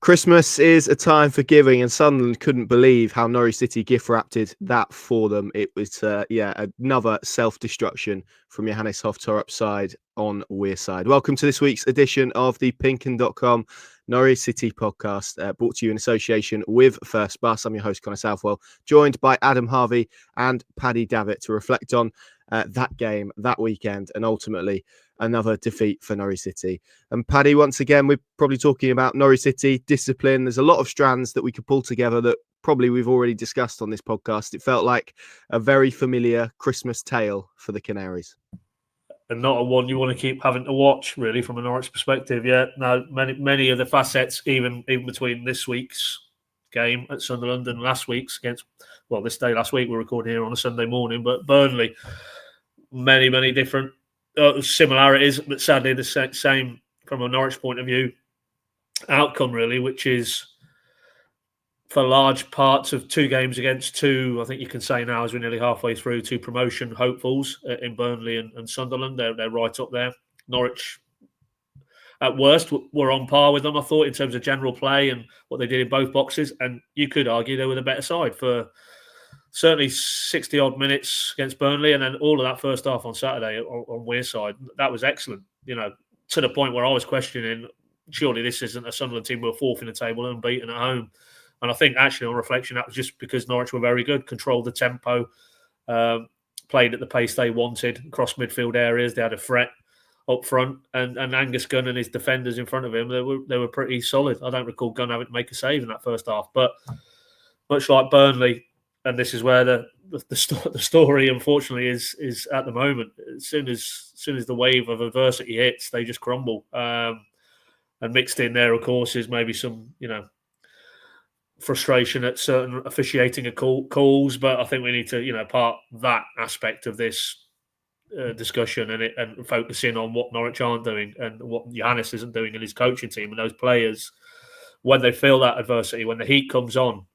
Christmas is a time for giving, and Sunderland couldn't believe how Norwich City gift-wrapped that for them. It was, another self-destruction from Johannes Hoff Thorup side on Wearside. Welcome to this week's edition of the PinkUn.com Norwich City podcast, brought to you in association with First Bus. I'm your host, Connor Southwell, joined by Adam Harvey and Paddy Davitt to reflect on that game, that weekend, and ultimately another defeat for Norwich City. And Paddy, once again, we're probably talking about Norwich City, discipline. There's a lot of strands that we could pull together that probably we've already discussed on this podcast. It felt like a very familiar Christmas tale for the Canaries. And not a one you want to keep having to watch, really, from a Norwich perspective. Yeah, no, many of the facets, even between this week's game at Sunderland and last week's against, this day last week, we're recording here on a Sunday morning, but Burnley, many different similarities, but sadly the same from a Norwich point of view outcome, really, which is for large parts of two games against two, I think you can say now, as we're nearly halfway through, two promotion hopefuls in Burnley and Sunderland. They're right up there. Norwich, at worst, were on par with them, I thought, in terms of general play and what they did in both boxes. And you could argue they were the better side for certainly 60-odd minutes against Burnley, and then all of that first half on Saturday on Wearside. That was excellent, to the point where I was questioning, surely this isn't a Sunderland team who were fourth in the table and beaten at home. And I think, actually, on reflection, that was just because Norwich were very good, controlled the tempo, played at the pace they wanted across midfield areas. They had a threat up front, and Angus Gunn and his defenders in front of him, they were pretty solid. I don't recall Gunn having to make a save in that first half. But much like Burnley, and this is where the story, unfortunately, is at the moment. As soon as the wave of adversity hits, they just crumble. And mixed in there, of course, is maybe some, frustration at certain officiating of calls. But I think we need to, part that aspect of this discussion and focus in on what Norwich aren't doing and what Johannes isn't doing in his coaching team and those players when they feel that adversity, when the heat comes on.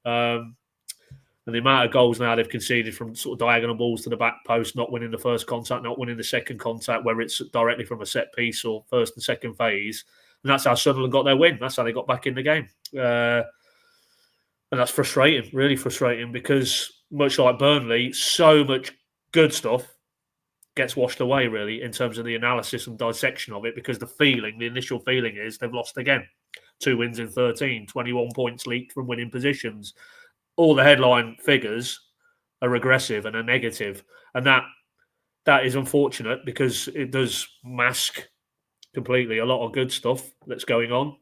And the amount of goals now they've conceded from sort of diagonal balls to the back post, not winning the first contact, not winning the second contact, whether it's directly from a set piece or first and second phase. And that's how Sunderland got their win. That's how they got back in the game. And that's frustrating, really frustrating, because much like Burnley, so much good stuff gets washed away, really, in terms of the analysis and dissection of it, because the initial feeling is they've lost again. 2 wins in 13, 21 points leaked from winning positions. All the headline figures are regressive and are negative. And that is unfortunate, because it does mask completely a lot of good stuff that's going on.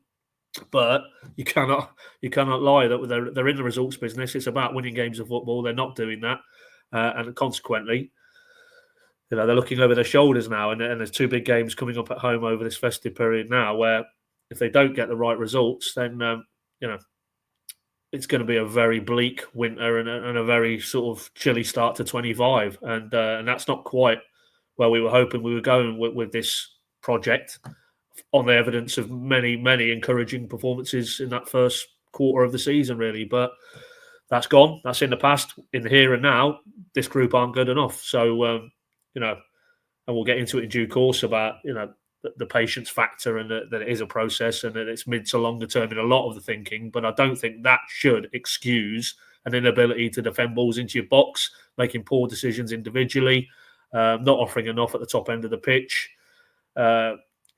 But you cannot lie that they're in the results business. It's about winning games of football. They're not doing that. And consequently, they're looking over their shoulders now. And there's 2 big games coming up at home over this festive period now, where if they don't get the right results, then, it's going to be a very bleak winter and a very sort of chilly start to 25. And that's not quite where we were hoping we were going with this project, on the evidence of many encouraging performances in that first quarter of the season, really. But that's gone. That's in the past. In the here and now, this group aren't good enough. So, and we'll get into it in due course about, the patience factor, and that it is a process and that it's mid to longer term in a lot of the thinking. But I don't think that should excuse an inability to defend balls into your box, making poor decisions individually, not offering enough at the top end of the pitch.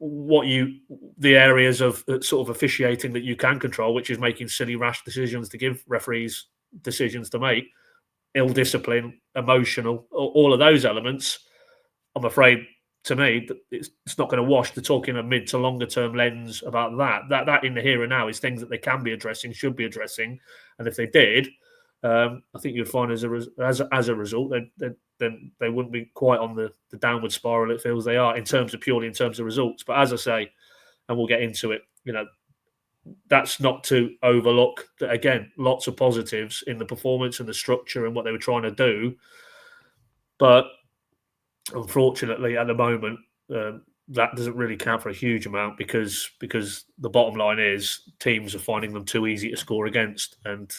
The areas of sort of officiating that you can control, which is making silly, rash decisions to give referees decisions to make, ill discipline, emotional, all of those elements, I'm afraid, to me, it's not going to wash. To talk in a mid to longer term lens about that in the here and now is things that they can be addressing, should be addressing, and if they did, I think you'd find as a result, then they wouldn't be quite on the downward spiral it feels they are purely in terms of results. But as I say, and we'll get into it, that's not to overlook that, again, lots of positives in the performance and the structure and what they were trying to do. But unfortunately, at the moment, that doesn't really count for a huge amount, because the bottom line is teams are finding them too easy to score against. And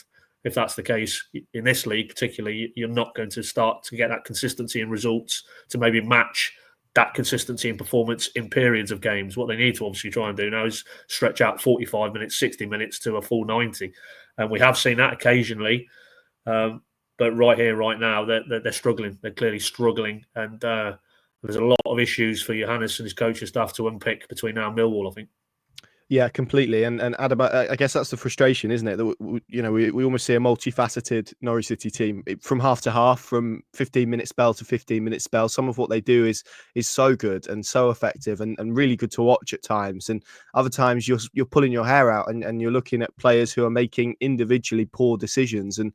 if that's the case in this league particularly, you're not going to start to get that consistency in results to maybe match that consistency in performance in periods of games. What they need to obviously try and do now is stretch out 45 minutes, 60 minutes to a full 90. And we have seen that occasionally. But right here, right now, they're struggling. They're clearly struggling. And there's a lot of issues for Johannes and his coaching staff to unpick between now and Millwall, I think. Yeah, completely. And Adam, I guess that's the frustration, isn't it? That we almost see a multifaceted Norwich City team from half to half, from 15-minute spell to 15-minute spell. Some of what they do is so good and so effective and really good to watch at times. And other times you're pulling your hair out and you're looking at players who are making individually poor decisions, and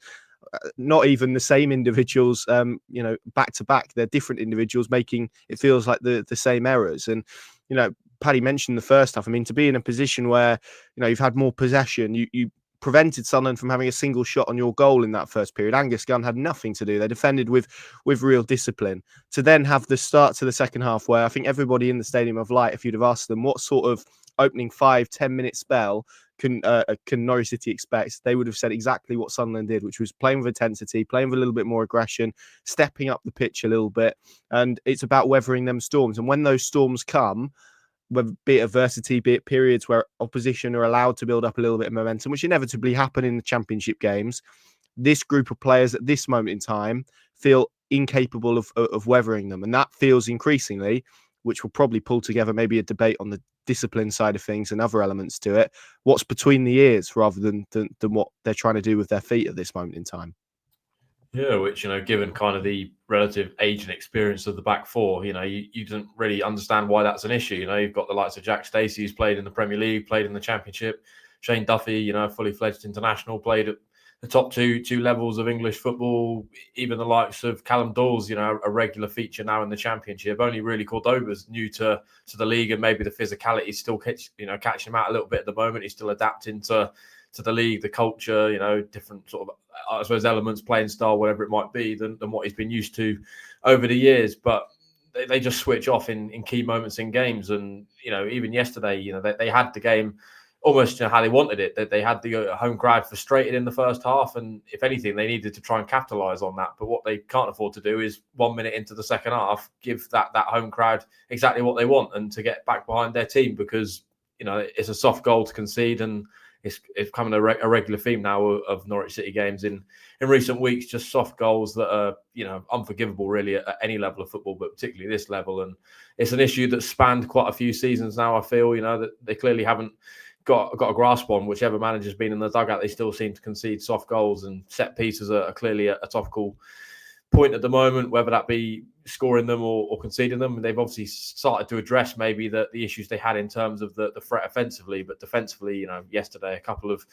not even the same individuals, back to back. They're different individuals making, it feels like, the same errors. And Paddy mentioned the first half. I mean, to be in a position where you've had more possession, you prevented Sunderland from having a single shot on your goal in that first period. Angus Gunn had nothing to do. They defended with real discipline. To then have the start to the second half where I think everybody in the Stadium of Light, if you'd have asked them what sort of opening 5-10 minute spell can Norwich City expect, they would have said exactly what Sunderland did, which was playing with intensity, playing with a little bit more aggression, stepping up the pitch a little bit. And it's about weathering them storms. And when those storms come, be it adversity, be it periods where opposition are allowed to build up a little bit of momentum, which inevitably happen in the championship games, this group of players at this moment in time feel incapable of weathering them. And that feels increasingly, which will probably pull together maybe a debate on the discipline side of things and other elements to it, what's between the ears rather than what they're trying to do with their feet at this moment in time. Yeah, which, given kind of the relative age and experience of the back four, you didn't really understand why that's an issue. You've got the likes of Jack Stacey, who's played in the Premier League, played in the Championship. Shane Duffy, fully fledged international, played at the top two levels of English football. Even the likes of Callum Dawes, a regular feature now in the Championship. Only really Cordoba's new to the league, and maybe the physicality is still catching him out a little bit at the moment. He's still adapting to the league, the culture, different sort of, I suppose, elements, playing style, whatever it might be, than what he's been used to over the years. But they just switch off in key moments in games. And, even yesterday, they had the game almost how they wanted it. They had the home crowd frustrated in the first half. And if anything, they needed to try and capitalise on that. But what they can't afford to do is 1 minute into the second half, give that home crowd exactly what they want and to get back behind their team, because, it's a soft goal to concede. And it's becoming a regular theme now of Norwich City games in recent weeks, just soft goals that are, unforgivable really at any level of football, but particularly this level. And it's an issue that's spanned quite a few seasons now, I feel, that they clearly haven't got a grasp on. Whichever manager's been in the dugout, they still seem to concede soft goals, and set pieces are clearly a topical point at the moment, whether that be scoring them or conceding them. And they've obviously started to address maybe the issues they had in terms of the threat offensively, but defensively, yesterday a couple of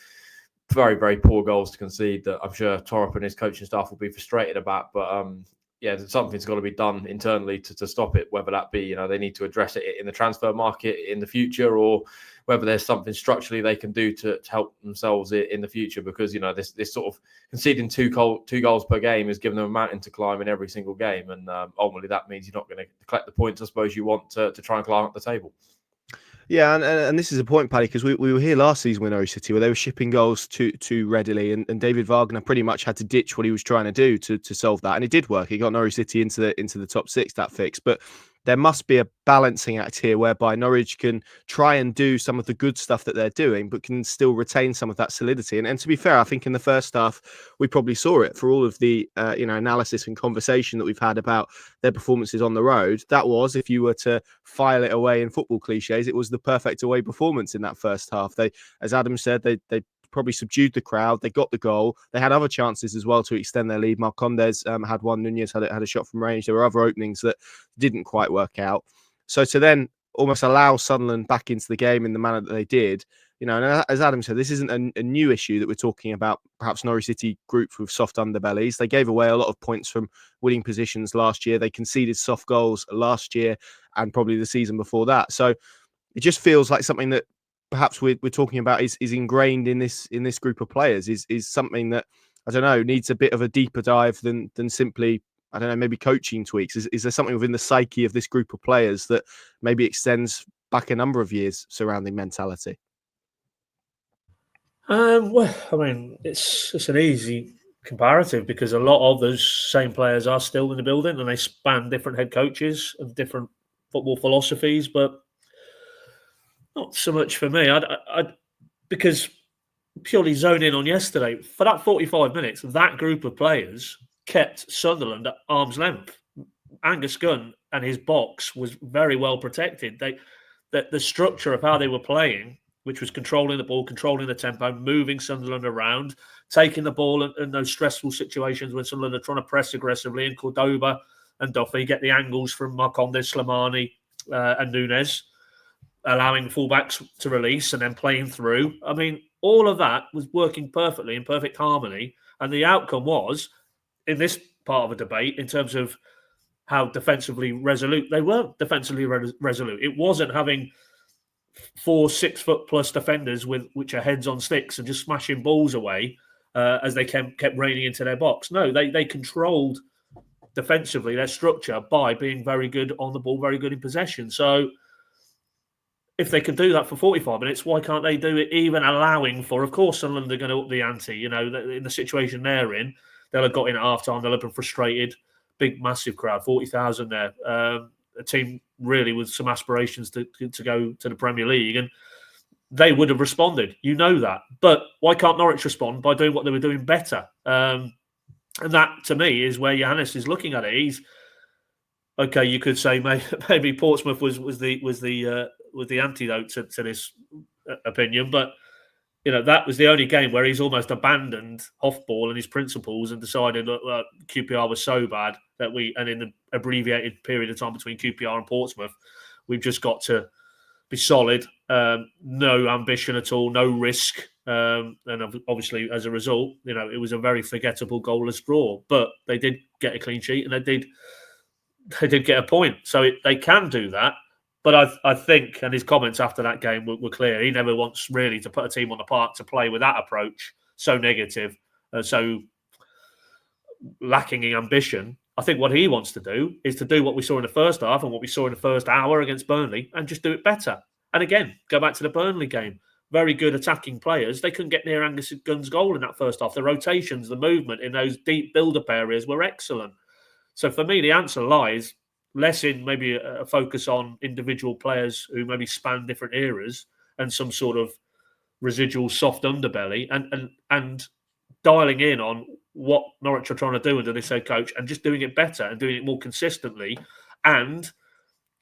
very, very poor goals to concede that I'm sure Thorup and his coaching staff will be frustrated about. But something's got to be done internally to stop it, whether that be, they need to address it in the transfer market in the future, or whether there's something structurally they can do to help themselves in the future. Because, this sort of conceding two goals per game is giving them a mountain to climb in every single game. And ultimately that means you're not going to collect the points I suppose you want to try and climb up the table. Yeah, and this is a point, Paddy, because we were here last season with Norwich City where they were shipping goals too readily, and David Wagner pretty much had to ditch what he was trying to do to solve that, and it did work. He got Norwich City into the top six, that fix. But there must be a balancing act here whereby Norwich can try and do some of the good stuff that they're doing, but can still retain some of that solidity. And to be fair, I think in the first half we probably saw it for all of the analysis and conversation that we've had about their performances on the road. That was, if you were to file it away in football cliches, it was the perfect away performance in that first half. They, as Adam said, they probably subdued the crowd. They got the goal. They had other chances as well to extend their lead. Marcondes had one. Nunez had a shot from range. There were other openings that didn't quite work out. So to then almost allow Sunderland back into the game in the manner that they did, and as Adam said, this isn't a new issue that we're talking about. Perhaps Norwich City groups with soft underbellies. They gave away a lot of points from winning positions last year. They conceded soft goals last year and probably the season before that. So it just feels like something that perhaps we're talking about is ingrained in this group of players, is something that, I don't know, needs a bit of a deeper dive than simply, I don't know, maybe coaching tweaks. Is there something within the psyche of this group of players that maybe extends back a number of years surrounding mentality? Well, I mean, it's an easy comparative because a lot of those same players are still in the building, and they span different head coaches and different football philosophies, but not so much for me. Because purely zone in on yesterday, for that 45 minutes, that group of players kept Sunderland at arm's length. Angus Gunn and his box was very well protected. The structure of how they were playing, which was controlling the ball, controlling the tempo, moving Sunderland around, taking the ball in those stressful situations when Sunderland are trying to press aggressively, and Cordoba and Duffy get the angles from Marcondes, Slimani and Nunes, allowing fullbacks to release and then playing through. I mean, all of that was working perfectly in perfect harmony. And the outcome was, in this part of a debate, in terms of how defensively resolute, they weren't defensively resolute. It wasn't having 4 6-foot-plus defenders which are heads on sticks and just smashing balls away as they kept raining into their box. No, they controlled defensively their structure by being very good on the ball, very good in possession. So if they can do that for 45 minutes, why can't they do it even allowing for, of course, Sunderland are going to up the ante. You know, in the situation they're in, they'll have got in at half-time, they'll have been frustrated. Big, massive crowd, 40,000 there. A team really with some aspirations to go to the Premier League, and they would have responded. You know that. But why can't Norwich respond by doing what they were doing better? And that, to me, is where Johannes is looking at it. He's okay. You could say maybe Portsmouth was the antidote to this opinion, but you know that was the only game where he's almost abandoned Hofball and his principles and decided that QPR was so bad that and in the abbreviated period of time between QPR and Portsmouth, we've just got to be solid, no ambition at all, no risk, and obviously as a result, you know, it was a very forgettable goalless draw. But they did get a clean sheet and they did get a point, so they can do that. But I think, and his comments after that game were clear, he never wants really to put a team on the park to play with that approach, so negative, so lacking in ambition. I think what he wants to do is to do what we saw in the first half and what we saw in the first hour against Burnley and just do it better. And again, go back to the Burnley game. Very good attacking players. They couldn't get near Angus Gunn's goal in that first half. The rotations, the movement in those deep build-up areas were excellent. So for me, the answer lies less in maybe a focus on individual players who maybe span different eras and some sort of residual soft underbelly, and dialing in on what Norwich are trying to do under this head coach and just doing it better and doing it more consistently and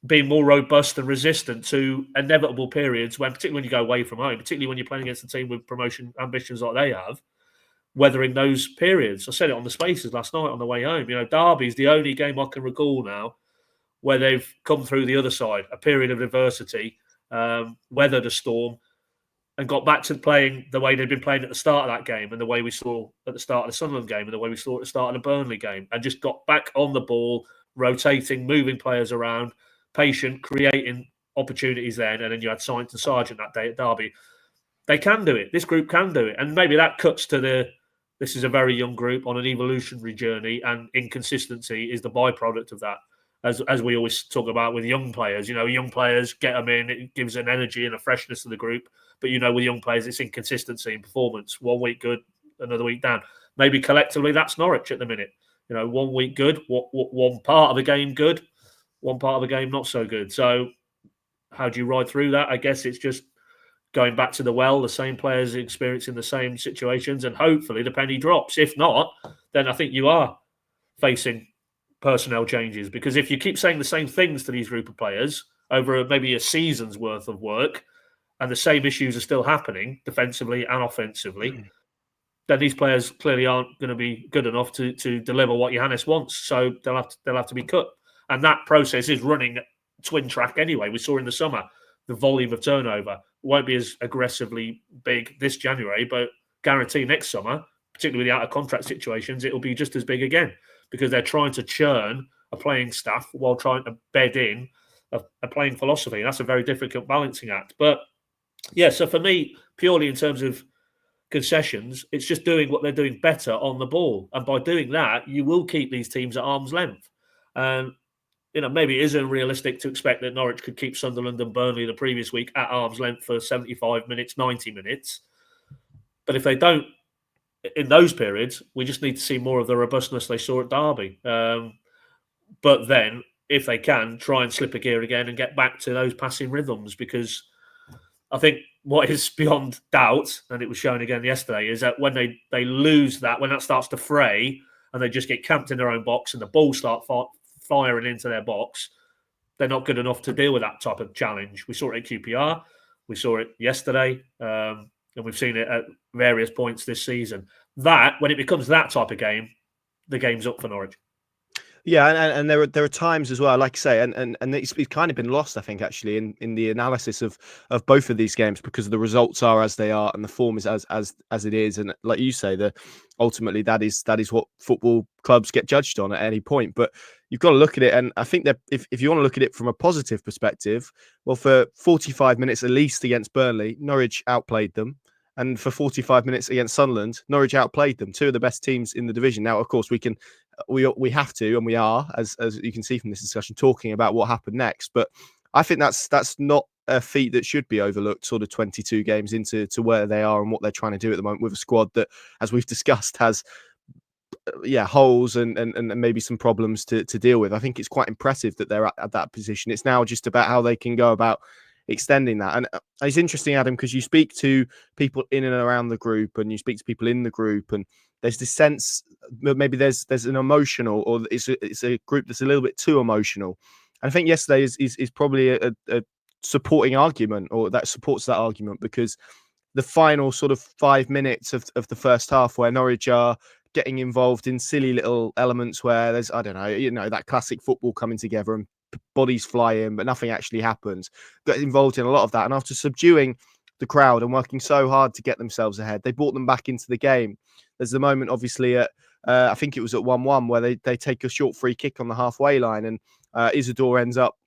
being more robust and resistant to inevitable periods when, particularly when you go away from home, particularly when you're playing against a team with promotion ambitions like they have, weathering those periods. I said it on the Spaces last night on the way home. You know, Derby's the only game I can recall now where they've come through the other side, a period of adversity, weathered a storm, and got back to playing the way they'd been playing at the start of that game and the way we saw at the start of the Sunderland game and the way we saw at the start of the Burnley game, and just got back on the ball, rotating, moving players around, patient, creating opportunities then. And then you had Sainz and Sargent that day at Derby. They can do it. This group can do it. And maybe that cuts to this is a very young group on an evolutionary journey, and inconsistency is the byproduct of that. As we always talk about with young players, you know, young players, get them in, it gives an energy and a freshness to the group. But, you know, with young players, it's inconsistency in performance. 1 week good, another week down. Maybe collectively that's Norwich at the minute. You know, 1 week good, one part of the game good, one part of the game not so good. So how do you ride through that? I guess it's just going back to the well, the same players experiencing the same situations, and hopefully the penny drops. If not, then I think you are facing personnel changes, because if you keep saying the same things to these group of players over maybe a season's worth of work and the same issues are still happening defensively and offensively, then these players clearly aren't going to be good enough to deliver what Johannes wants. So they'll have to be cut. And that process is running twin track anyway. We saw in the summer the volume of turnover won't be as aggressively big this January, but guarantee next summer, particularly with the out of contract situations, it'll be just as big again, because they're trying to churn a playing staff while trying to bed in a playing philosophy. That's a very difficult balancing act. But yeah, so for me, purely in terms of concessions, it's just doing what they're doing better on the ball. And by doing that, you will keep these teams at arm's length. And, you know, maybe it is unrealistic to expect that Norwich could keep Sunderland and Burnley the previous week at arm's length for 75 minutes, 90 minutes. But if they don't, in those periods, we just need to see more of the robustness they saw at Derby. But then if they can, try and slip a gear again and get back to those passing rhythms, because I think what is beyond doubt, and it was shown again yesterday, is that when they lose that, when that starts to fray and they just get camped in their own box and the ball start firing into their box, they're not good enough to deal with that type of challenge. We saw it at QPR, we saw it yesterday, and we've seen it at various points this season. That, when it becomes that type of game, the game's up for Norwich. Yeah, and there are times as well, like I say, and it's kind of been lost, I think, actually, in the analysis of both of these games, because the results are as they are and the form is as it is, and like you say, ultimately that is what football clubs get judged on at any point. But you've got to look at it, and I think that if you want to look at it from a positive perspective, well, for 45 minutes at least against Burnley, Norwich outplayed them. And for 45 minutes against Sunderland, Norwich outplayed them, two of the best teams in the division. Now, of course, we have to, and we are, as you can see from this discussion, talking about what happened next. But I think that's not a feat that should be overlooked, sort of 22 games into where they are and what they're trying to do at the moment with a squad that, as we've discussed, has holes and maybe some problems to deal with. I think it's quite impressive that they're at that position. It's now just about how they can go about extending that. And it's interesting, Adam, because you speak to people in and around the group, and you speak to people in the group, and there's this sense that maybe there's an emotional, or it's a group that's a little bit too emotional. And I think yesterday is probably a supporting argument, or that supports that argument, because the final sort of 5 minutes of the first half, where Norwich are getting involved in silly little elements where there's, I don't know, that classic football coming together and bodies fly in, but nothing actually happens. Got involved in a lot of that. And after subduing the crowd and working so hard to get themselves ahead, they brought them back into the game. There's the moment, obviously, at I think it was at 1-1, where they take a short free kick on the halfway line, and Isidore ends up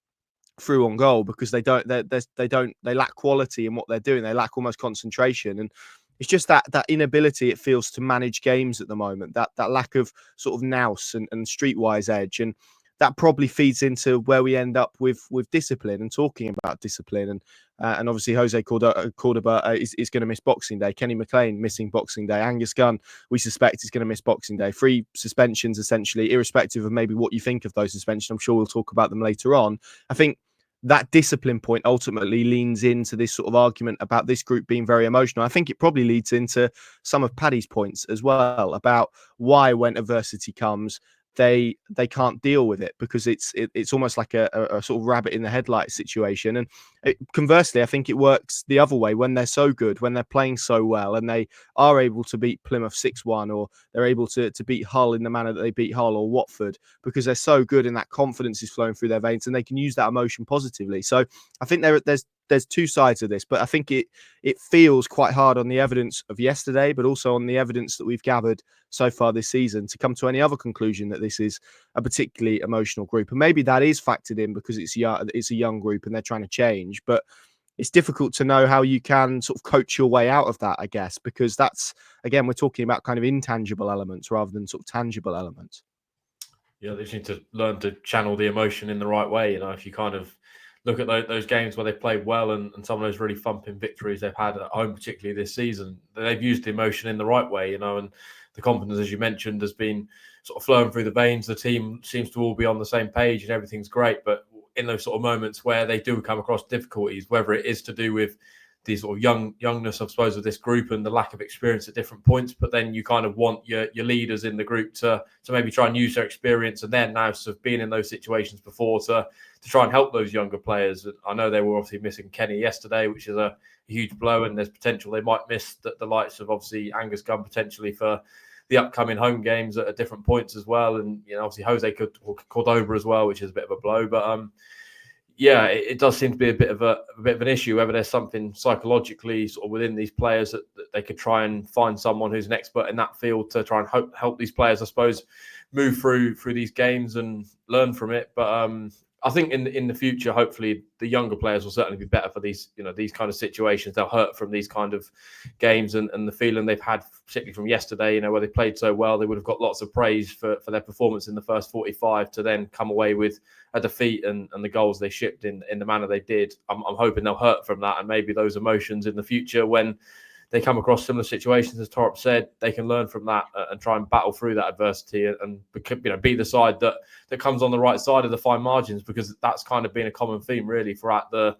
through on goal, because they lack quality in what they're doing. They lack almost concentration, and it's just that inability, it feels, to manage games at the moment. That lack of sort of nous and streetwise edge, and that probably feeds into where we end up with discipline, and talking about discipline. And obviously Jose Cordoba is going to miss Boxing Day. Kenny McLean missing Boxing Day. Angus Gunn, we suspect, is going to miss Boxing Day. 3 suspensions, essentially, irrespective of maybe what you think of those suspensions. I'm sure we'll talk about them later on. I think that discipline point ultimately leans into this sort of argument about this group being very emotional. I think it probably leads into some of Paddy's points as well, about why, when adversity comes, they can't deal with it, because it's almost like a sort of rabbit in the headlights situation. And conversely, I think it works the other way, when they're so good, when they're playing so well, and they are able to beat Plymouth 6-1, or they're able to beat Hull in the manner that they beat Hull, or Watford, because they're so good and that confidence is flowing through their veins, and they can use that emotion positively. So I think there's two sides of this, but I think it feels quite hard on the evidence of yesterday, but also on the evidence that we've gathered so far this season, to come to any other conclusion that this is a particularly emotional group. And maybe that is factored in because it's a young group and they're trying to change, but it's difficult to know how you can sort of coach your way out of that, I guess, because that's, again, we're talking about kind of intangible elements rather than sort of tangible elements. Yeah, they just need to learn to channel the emotion in the right way. If you kind of look at those games where they've played well, and some of those really thumping victories they've had at home, particularly this season, they've used the emotion in the right way, and the confidence, as you mentioned, has been sort of flowing through the veins. The team seems to all be on the same page and everything's great. But in those sort of moments where they do come across difficulties, whether it is to do with the sort of youngness, I suppose, of this group and the lack of experience at different points, but then you kind of want your leaders in the group to maybe try and use their experience and their nous of being in those situations before to try and help those younger players. I know they were obviously missing Kenny yesterday, which is a huge blow, and there's potential they might miss the likes of obviously Angus Gunn potentially for the upcoming home games at different points as well, and obviously Jose Cordoba as well, which is a bit of a blow. But yeah, it does seem to be a bit of an issue, whether there's something psychologically sort of within these players that they could try and find someone who's an expert in that field to try and help these players, I suppose, move through these games and learn from it. But I think in the future, hopefully, the younger players will certainly be better for these kind of situations. They'll hurt from these kind of games, and the feeling they've had, particularly from yesterday, where they played so well, they would have got lots of praise for their performance in the first 45, to then come away with a defeat and the goals they shipped in the manner they did. I'm hoping they'll hurt from that, and maybe those emotions in the future, when they come across similar situations, as Thorup said, they can learn from that and try and battle through that adversity and be the side that comes on the right side of the fine margins, because that's kind of been a common theme really throughout the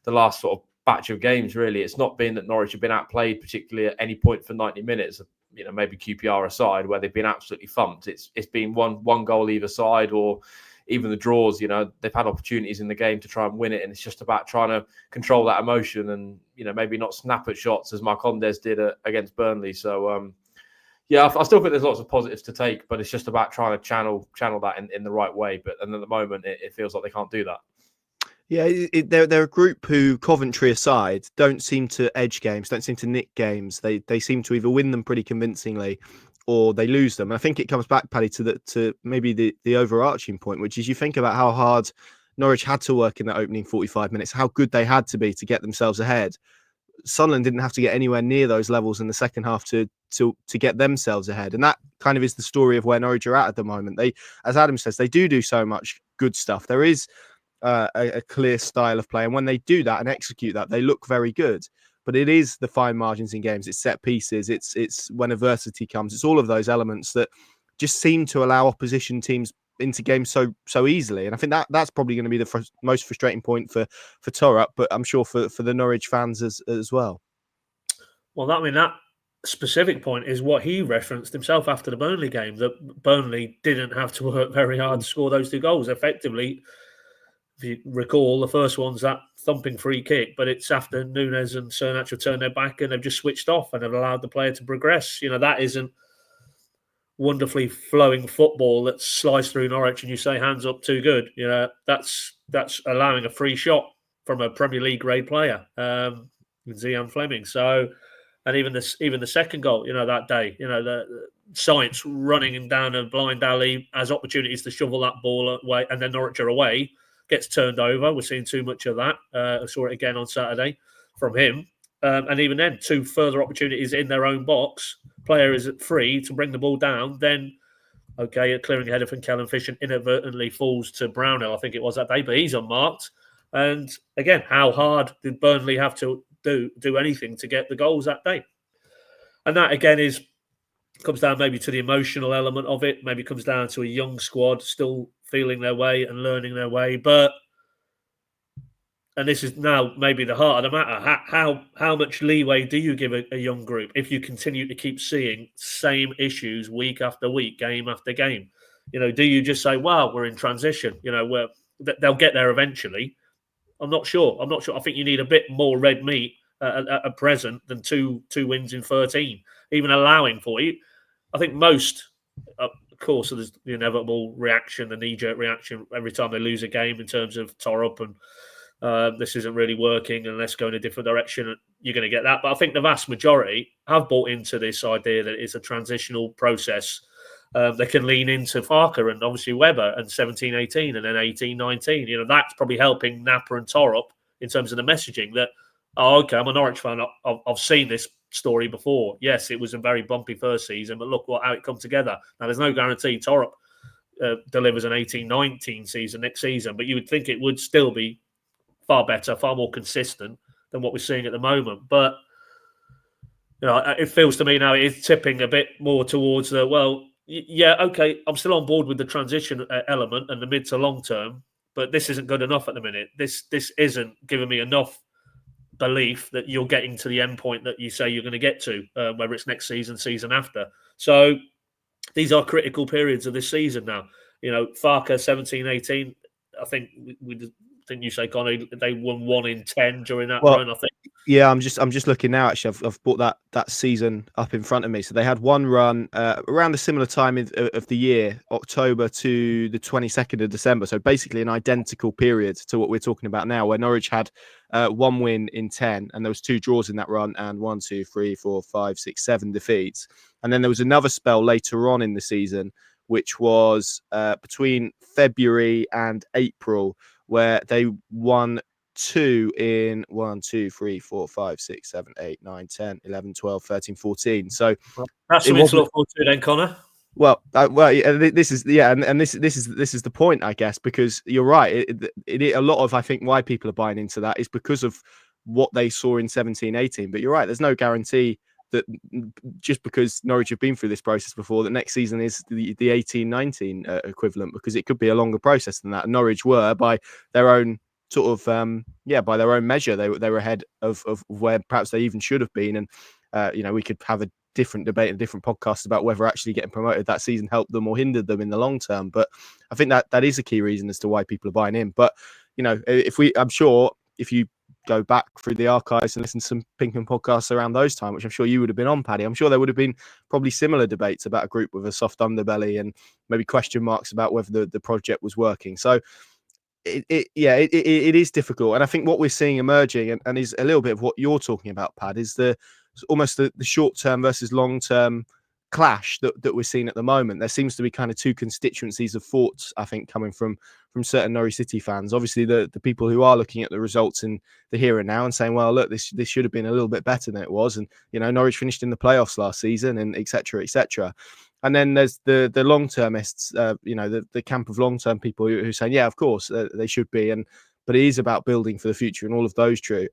last sort of batch of games. Really, it's not been that Norwich have been outplayed particularly at any point for 90 minutes. Maybe QPR aside, where they've been absolutely thumped. It's been one goal either side, or even the draws. They've had opportunities in the game to try and win it, and it's just about trying to control that emotion and maybe not snap at shots as Marcondes did against Burnley. So I still think there's lots of positives to take, but it's just about trying to channel that in the right way. And at the moment, it feels like they can't do that. Yeah, they're a group who, Coventry aside, don't seem to edge games, don't seem to nick games. They seem to either win them pretty convincingly or they lose them. And I think it comes back, Paddy, to maybe the overarching point, which is you think about how hard Norwich had to work in that opening 45 minutes, how good they had to be to get themselves ahead. Sunderland didn't have to get anywhere near those levels in the second half to get themselves ahead. And that kind of is the story of where Norwich are at the moment. They, as Adam says, they do so much good stuff. There is a clear style of play, and when they do that and execute that, they look very good. But it is the fine margins in games, it's set pieces, it's when adversity comes, it's all of those elements that just seem to allow opposition teams into games so easily. And I think that's probably going to be the most frustrating point for Thorup, but I'm sure for the Norwich fans as well. Well, that specific point is what he referenced himself after the Burnley game, that Burnley didn't have to work very hard to score those 2 goals. Effectively, if you recall, the first one's that thumping free kick, but it's after Nunes and Cernak have turned their back and they've just switched off and have allowed the player to progress. That isn't wonderfully flowing football that slides through Norwich and you say hands up, too good. That's allowing a free shot from a Premier League grade player, Zian Fleming. So, and even the second goal, that day, the Science running down a blind alley has opportunities to shovel that ball away, and then Norwich are away. Gets turned over. We're seeing too much of that. I saw it again on Saturday from him. And even then, 2 further opportunities in their own box. Player is free to bring the ball down. Then, okay, a clearing header from Callum Fish and inadvertently falls to Brownhill, I think it was that day, but he's unmarked. And again, how hard did Burnley have to do anything to get the goals that day? And that, again, comes down maybe to the emotional element of it. Maybe comes down to a young squad still feeling their way and learning their way. But, and this is now maybe the heart of the matter, how much leeway do you give a young group if you continue to keep seeing same issues week after week, game after game? Do you just say, well, we're in transition, they'll get there eventually? I'm not sure. I think you need a bit more red meat at present than two wins in 13, even allowing for it. I think most, of course, so there's the inevitable reaction, the knee-jerk reaction every time they lose a game in terms of Thorup and this isn't really working and let's go in a different direction. You're going to get that. But I think the vast majority have bought into this idea that it's a transitional process. They can lean into Farker and obviously Webber and 17-18 and then 18-19. That's probably helping Napper and Thorup in terms of the messaging that, okay, I'm a Norwich fan. I've seen this story before. Yes, it was a very bumpy first season, but look how it come together. Now, there's no guarantee Thorup delivers an 18-19 season next season, but you would think it would still be far better, far more consistent than what we're seeing at the moment. But it feels to me now it is tipping a bit more towards the, well, yeah, okay, I'm still on board with the transition element and the mid to long term, but this isn't good enough at the minute. This isn't giving me enough belief that you're getting to the end point that you say you're going to get to, whether it's next season after. So these are critical periods of this season now. Farker 17-18, I think didn't you say, Connor, they won 1 in 10 during that run, I think? Yeah, I'm just looking now. Actually, I've brought that season up in front of me. So they had one run around the similar time of the year, October to the 22nd of December. So basically an identical period to what we're talking about now, where Norwich had 1 win in 10, and there was 2 draws in that run, and 1, 2, 3, 4, 5, 6, 7 defeats. And then there was another spell later on in the season, which was between February and April, where they won 2 in 1, 2, 3, 4, 5, 6, 7, 8, 9, 10, 11, 12, 13, 14. So that's something to look forward to then, Connor. Well, this is and this is the point, I guess, because you're right. A lot of, I think, why people are buying into that is because of what they saw in 17-18. But you're right, there's no guarantee that just because Norwich have been through this process before, that next season is the 18-19 equivalent, because it could be a longer process than that. And Norwich were, by their own sort of by their own measure, they were ahead of where perhaps they even should have been. And we could have a different debate and a different podcast about whether actually getting promoted that season helped them or hindered them in the long term. But I think that is a key reason as to why people are buying in. But I'm sure if you go back through the archives and listen to some PinkUn podcasts around those time, which I'm sure you would have been on, Paddy, I'm sure there would have been probably similar debates about a group with a soft underbelly and maybe question marks about whether the project was working. So it is difficult. And I think what we're seeing emerging and is a little bit of what you're talking about, Pad, is almost the short-term versus long-term clash that we're seeing at the moment. There seems to be kind of two constituencies of thoughts, I think, coming from certain Norwich City fans. Obviously, the people who are looking at the results in the here and now and saying, well, look, this should have been a little bit better than it was. And, Norwich finished in the playoffs last season and et cetera, et cetera. And then there's the long-termists, the camp of long-term people who are saying, yeah, of course, they should be. But it is about building for the future and all of those true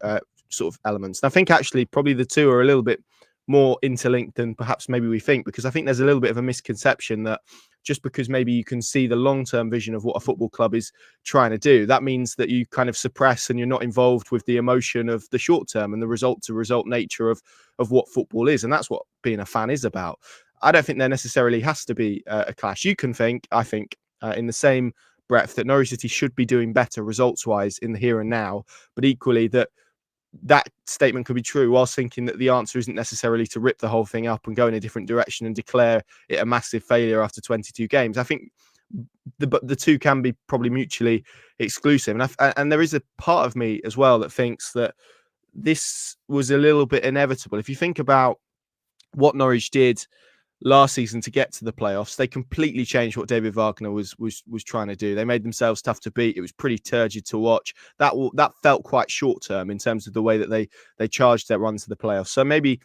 sort of elements. And I think actually probably the two are a little bit more interlinked than perhaps maybe we think, because I think there's a little bit of a misconception that just because maybe you can see the long-term vision of what a football club is trying to do, that means that you kind of suppress and you're not involved with the emotion of the short term and the result-to-result nature of what football is. And that's what being a fan is about. I don't think there necessarily has to be a clash. You can think, I think, in the same breadth that Norwich City should be doing better results-wise in the here and now, but equally that statement could be true whilst thinking that the answer isn't necessarily to rip the whole thing up and go in a different direction and declare it a massive failure after 22 games. I think the two can be probably mutually exclusive. And there is a part of me as well that thinks that this was a little bit inevitable. If you think about what Norwich did last season to get to the playoffs, they completely changed what David Wagner was trying to do. They made themselves tough to beat. It was pretty turgid to watch. That felt quite short term in terms of the way that they charged their run to the playoffs. So maybe,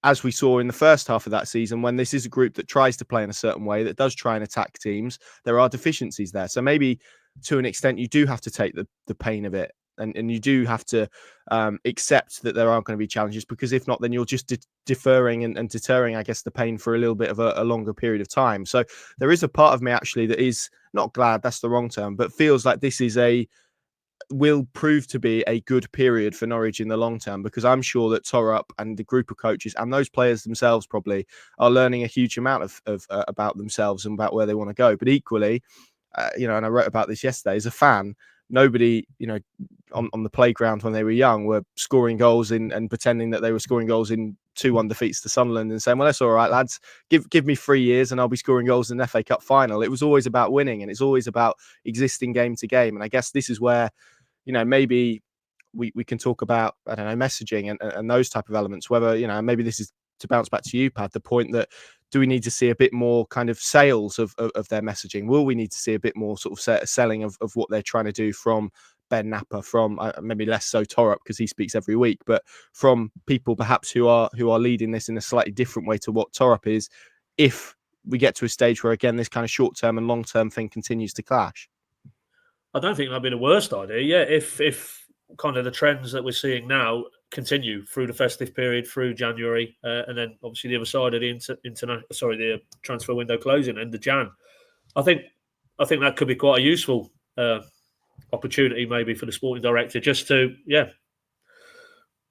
as we saw in the first half of that season, when this is a group that tries to play in a certain way, that does try and attack teams, there are deficiencies there. So maybe to an extent you do have to take the pain of it. And you do have to accept that there are going to be challenges, because if not, then you're just deferring and deterring, I guess, the pain for a little bit of a longer period of time. So there is a part of me actually that is not glad, that's the wrong term, but feels like this will prove to be a good period for Norwich in the long term, because I'm sure that Thorup and the group of coaches and those players themselves probably are learning a huge amount of about themselves and about where they want to go. But equally, and I wrote about this yesterday, as a fan, nobody, on the playground when they were young were scoring goals and pretending that they were scoring goals in 2-1 defeats to Sunderland and saying, well, that's all right, lads, give me 3 years and I'll be scoring goals in the FA Cup final. It was always about winning, and it's always about existing game to game. And I guess this is where, maybe we can talk about, I don't know, messaging and those type of elements, whether, maybe this is to bounce back to you, Pad, the point that, do we need to see a bit more kind of sales of their messaging? Will we need to see a bit more sort of selling of what they're trying to do from Ben Napper, from maybe less so Thorup because he speaks every week, but from people perhaps who are leading this in a slightly different way to what Thorup is, if we get to a stage where, again, this kind of short-term and long-term thing continues to clash? I don't think that'd be the worst idea. Yeah, if kind of the trends that we're seeing now continue through the festive period, through January, and then obviously the other side of the transfer window closing, end of Jan. I think that could be quite a useful opportunity maybe for the sporting director, just to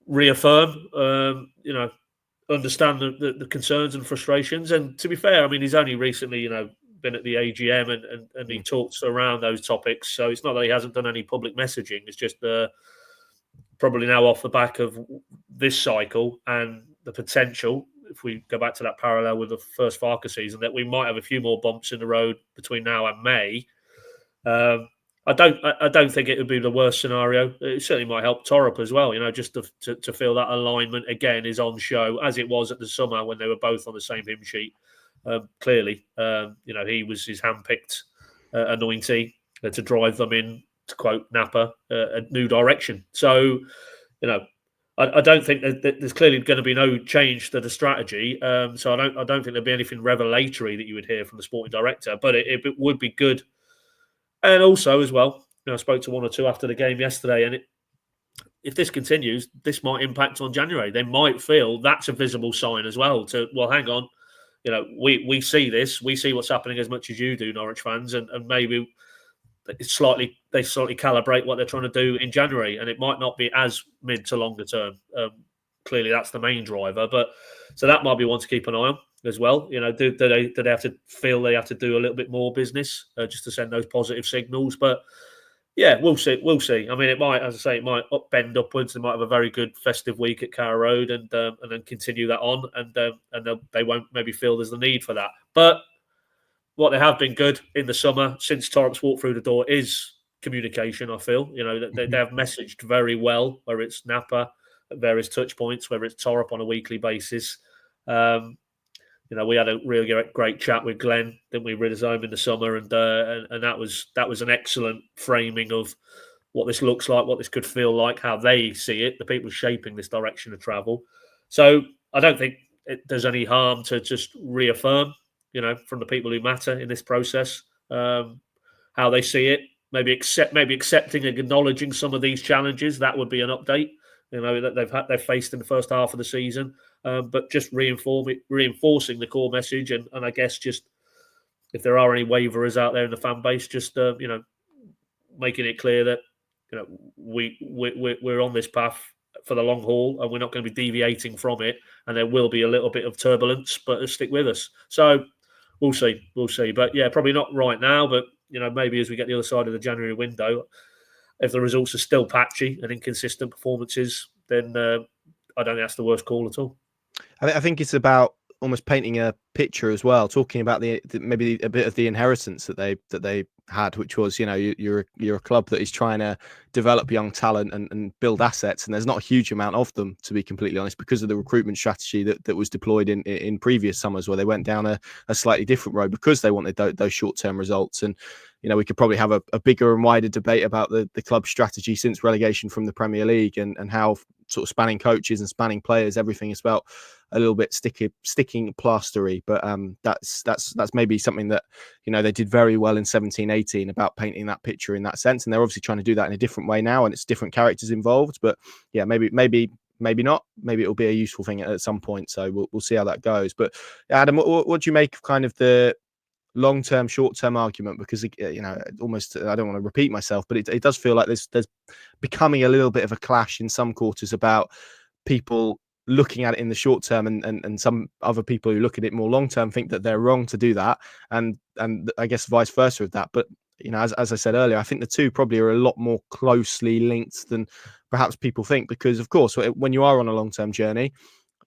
reaffirm, understand the concerns and frustrations. And to be fair, I mean, he's only recently been at the AGM and he talks around those topics, so it's not that he hasn't done any public messaging. It's just probably now off the back of this cycle and the potential, if we go back to that parallel with the first Farker season, that we might have a few more bumps in the road between now and May. I don't think it would be the worst scenario. It certainly might help Thorup as well, just to feel that alignment again is on show, as it was at the summer when they were both on the same hymn sheet. Clearly, he was his hand-picked anointee to drive them in, to quote Napper, a new direction. So, I don't think that there's clearly going to be no change to the strategy. So I don't think there'll be anything revelatory that you would hear from the sporting director. But it would be good. And also, as well, I spoke to one or two after the game yesterday, and if this continues, this might impact on January. They might feel that's a visible sign as well. Well, hang on, we see this, we see what's happening as much as you do, Norwich fans, and maybe they slightly calibrate what they're trying to do in January, and it might not be as mid to longer term. Clearly, that's the main driver, but so that might be one to keep an eye on as well. Do they have to feel they have to do a little bit more business just to send those positive signals? But yeah, we'll see. We'll see. I mean, it might, as I say, it might bend upwards. They might have a very good festive week at Carrow Road, and then continue that on, and they won't maybe feel there's the need for that. But what they have been good in the summer since Thorup's walked through the door is communication. I feel they have messaged very well, whether it's Napa at various touch points, whether it's Thorup on a weekly basis. We had a really great chat with Glenn, didn't we, rid his home in the summer, and that was an excellent framing of what this looks like, what this could feel like, how they see it, the people shaping this direction of travel. So I don't think there's any harm to just reaffirm, from the people who matter in this process, how they see it. Maybe accepting and acknowledging some of these challenges. That would be an update, that they've faced in the first half of the season. But just reinforcing the core message, and I guess just if there are any waverers out there in the fan base, just making it clear that we're on this path for the long haul, and we're not going to be deviating from it. And there will be a little bit of turbulence, but stick with us. So we'll see. But yeah, probably not right now. But maybe as we get the other side of the January window, if the results are still patchy and inconsistent performances, then I don't think that's the worst call at all. I think it's about almost painting a picture as well, talking about maybe a bit of the inheritance that they had, which was you're a club that is trying to develop young talent and build assets, and there's not a huge amount of them, to be completely honest, because of the recruitment strategy that was deployed in previous summers, where they went down a slightly different road because they wanted those short-term results. And we could probably have a bigger and wider debate about the club's strategy since relegation from the Premier League, and how sort of spanning coaches and spanning players, everything is felt a little bit sticking plastery. But that's maybe something that they did very well in 17-18 about painting that picture in that sense, and they're obviously trying to do that in a different way now, and it's different characters involved. But yeah, maybe not. Maybe it'll be a useful thing at some point. So we'll see how that goes. But Adam, what do you make of kind of the long-term, short-term argument? Because almost, I don't want to repeat myself, but it does feel like there's becoming a little bit of a clash in some quarters about people looking at it in the short term, and some other people who look at it more long term think that they're wrong to do that, and I guess vice versa of that. But as I said earlier, I think the two probably are a lot more closely linked than perhaps people think, because of course when you are on a long-term journey,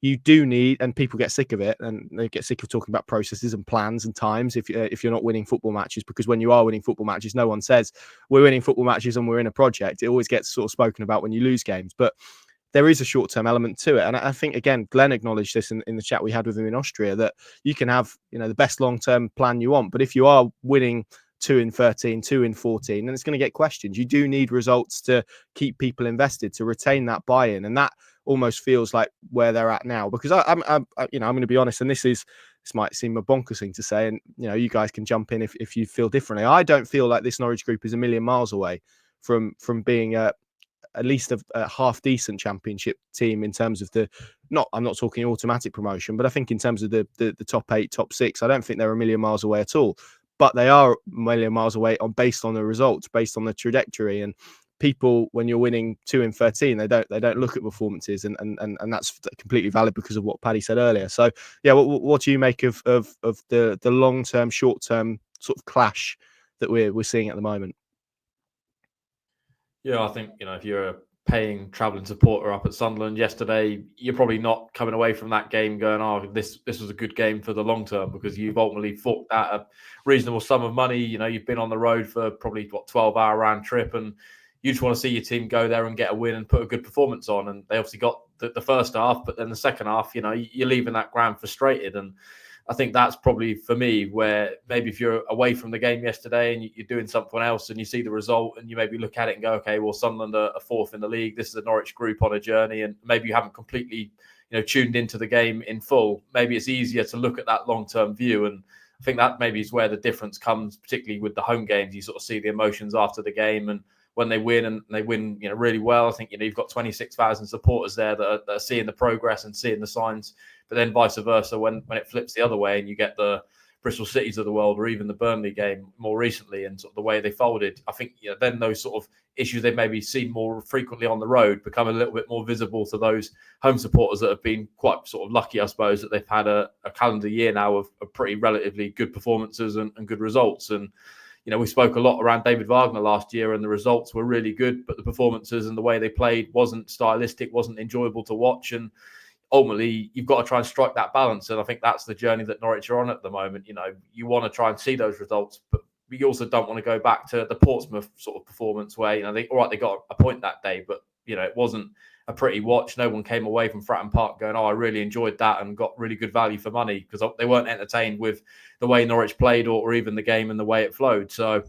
you do need, and people get sick of it, and they get sick of talking about processes and plans and times if you're not winning football matches, because when you are winning football matches, no one says we're winning football matches and we're in a project. It always gets sort of spoken about when you lose games, but there is a short-term element to it. And I think, again, Glenn acknowledged this in the chat we had with him in Austria, that you can have the best long-term plan you want, but if you are winning 2 in 13, 2 in 14, then it's going to get questioned. You do need results to keep people invested, to retain that buy-in, and that almost feels like where they're at now. Because I'm going to be honest, and this might seem a bonkers thing to say, and you guys can jump in if you feel differently. I don't feel like this Norwich group is a million miles away from being at least a half decent championship team in terms of I'm not talking automatic promotion, but I think in terms of the top 8, top 6, I don't think they're a million miles away at all. But they are a million miles away based on the results, based on the trajectory. And people, when you're winning 2 in 13, they don't look at performances, and that's completely valid because of what Paddy said earlier. So yeah, what do you make of the long-term, short-term sort of clash that we're seeing at the moment? Yeah, I think if you're a paying travelling supporter up at Sunderland yesterday, you're probably not coming away from that game going, "Oh, this was a good game for the long term," because you've ultimately forked out a reasonable sum of money. You've been on the road for probably 12-hour round trip, and you just want to see your team go there and get a win and put a good performance on. And they obviously got the first half, but then the second half, you're leaving that ground frustrated. And I think that's probably, for me, where maybe if you're away from the game yesterday and you're doing something else and you see the result and you maybe look at it and go, okay, well, Sunderland are 4th in the league. This is a Norwich group on a journey, and maybe you haven't completely, tuned into the game in full. Maybe it's easier to look at that long-term view. And I think that maybe is where the difference comes, particularly with the home games. You sort of see the emotions after the game, and when they win, and they win, really well. I think, you've got 26,000 supporters there that are seeing the progress and seeing the signs. But then vice versa, when it flips the other way and you get the Bristol Cities of the world, or even the Burnley game more recently, and sort of the way they folded, I think then those sort of issues they've maybe seen more frequently on the road become a little bit more visible to those home supporters that have been quite sort of lucky, I suppose, that they've had a calendar year now of pretty relatively good performances and good results. And we spoke a lot around David Wagner last year, and the results were really good, but the performances and the way they played wasn't stylistic, wasn't enjoyable to watch. And ultimately, you've got to try and strike that balance. And I think that's the journey that Norwich are on at the moment. You want to try and see those results, but you also don't want to go back to the Portsmouth sort of performance where, they got a point that day, but, it wasn't a pretty watch. No one came away from Fratton Park going, I really enjoyed that and got really good value for money, because they weren't entertained with the way Norwich played or even the game and the way it flowed. So,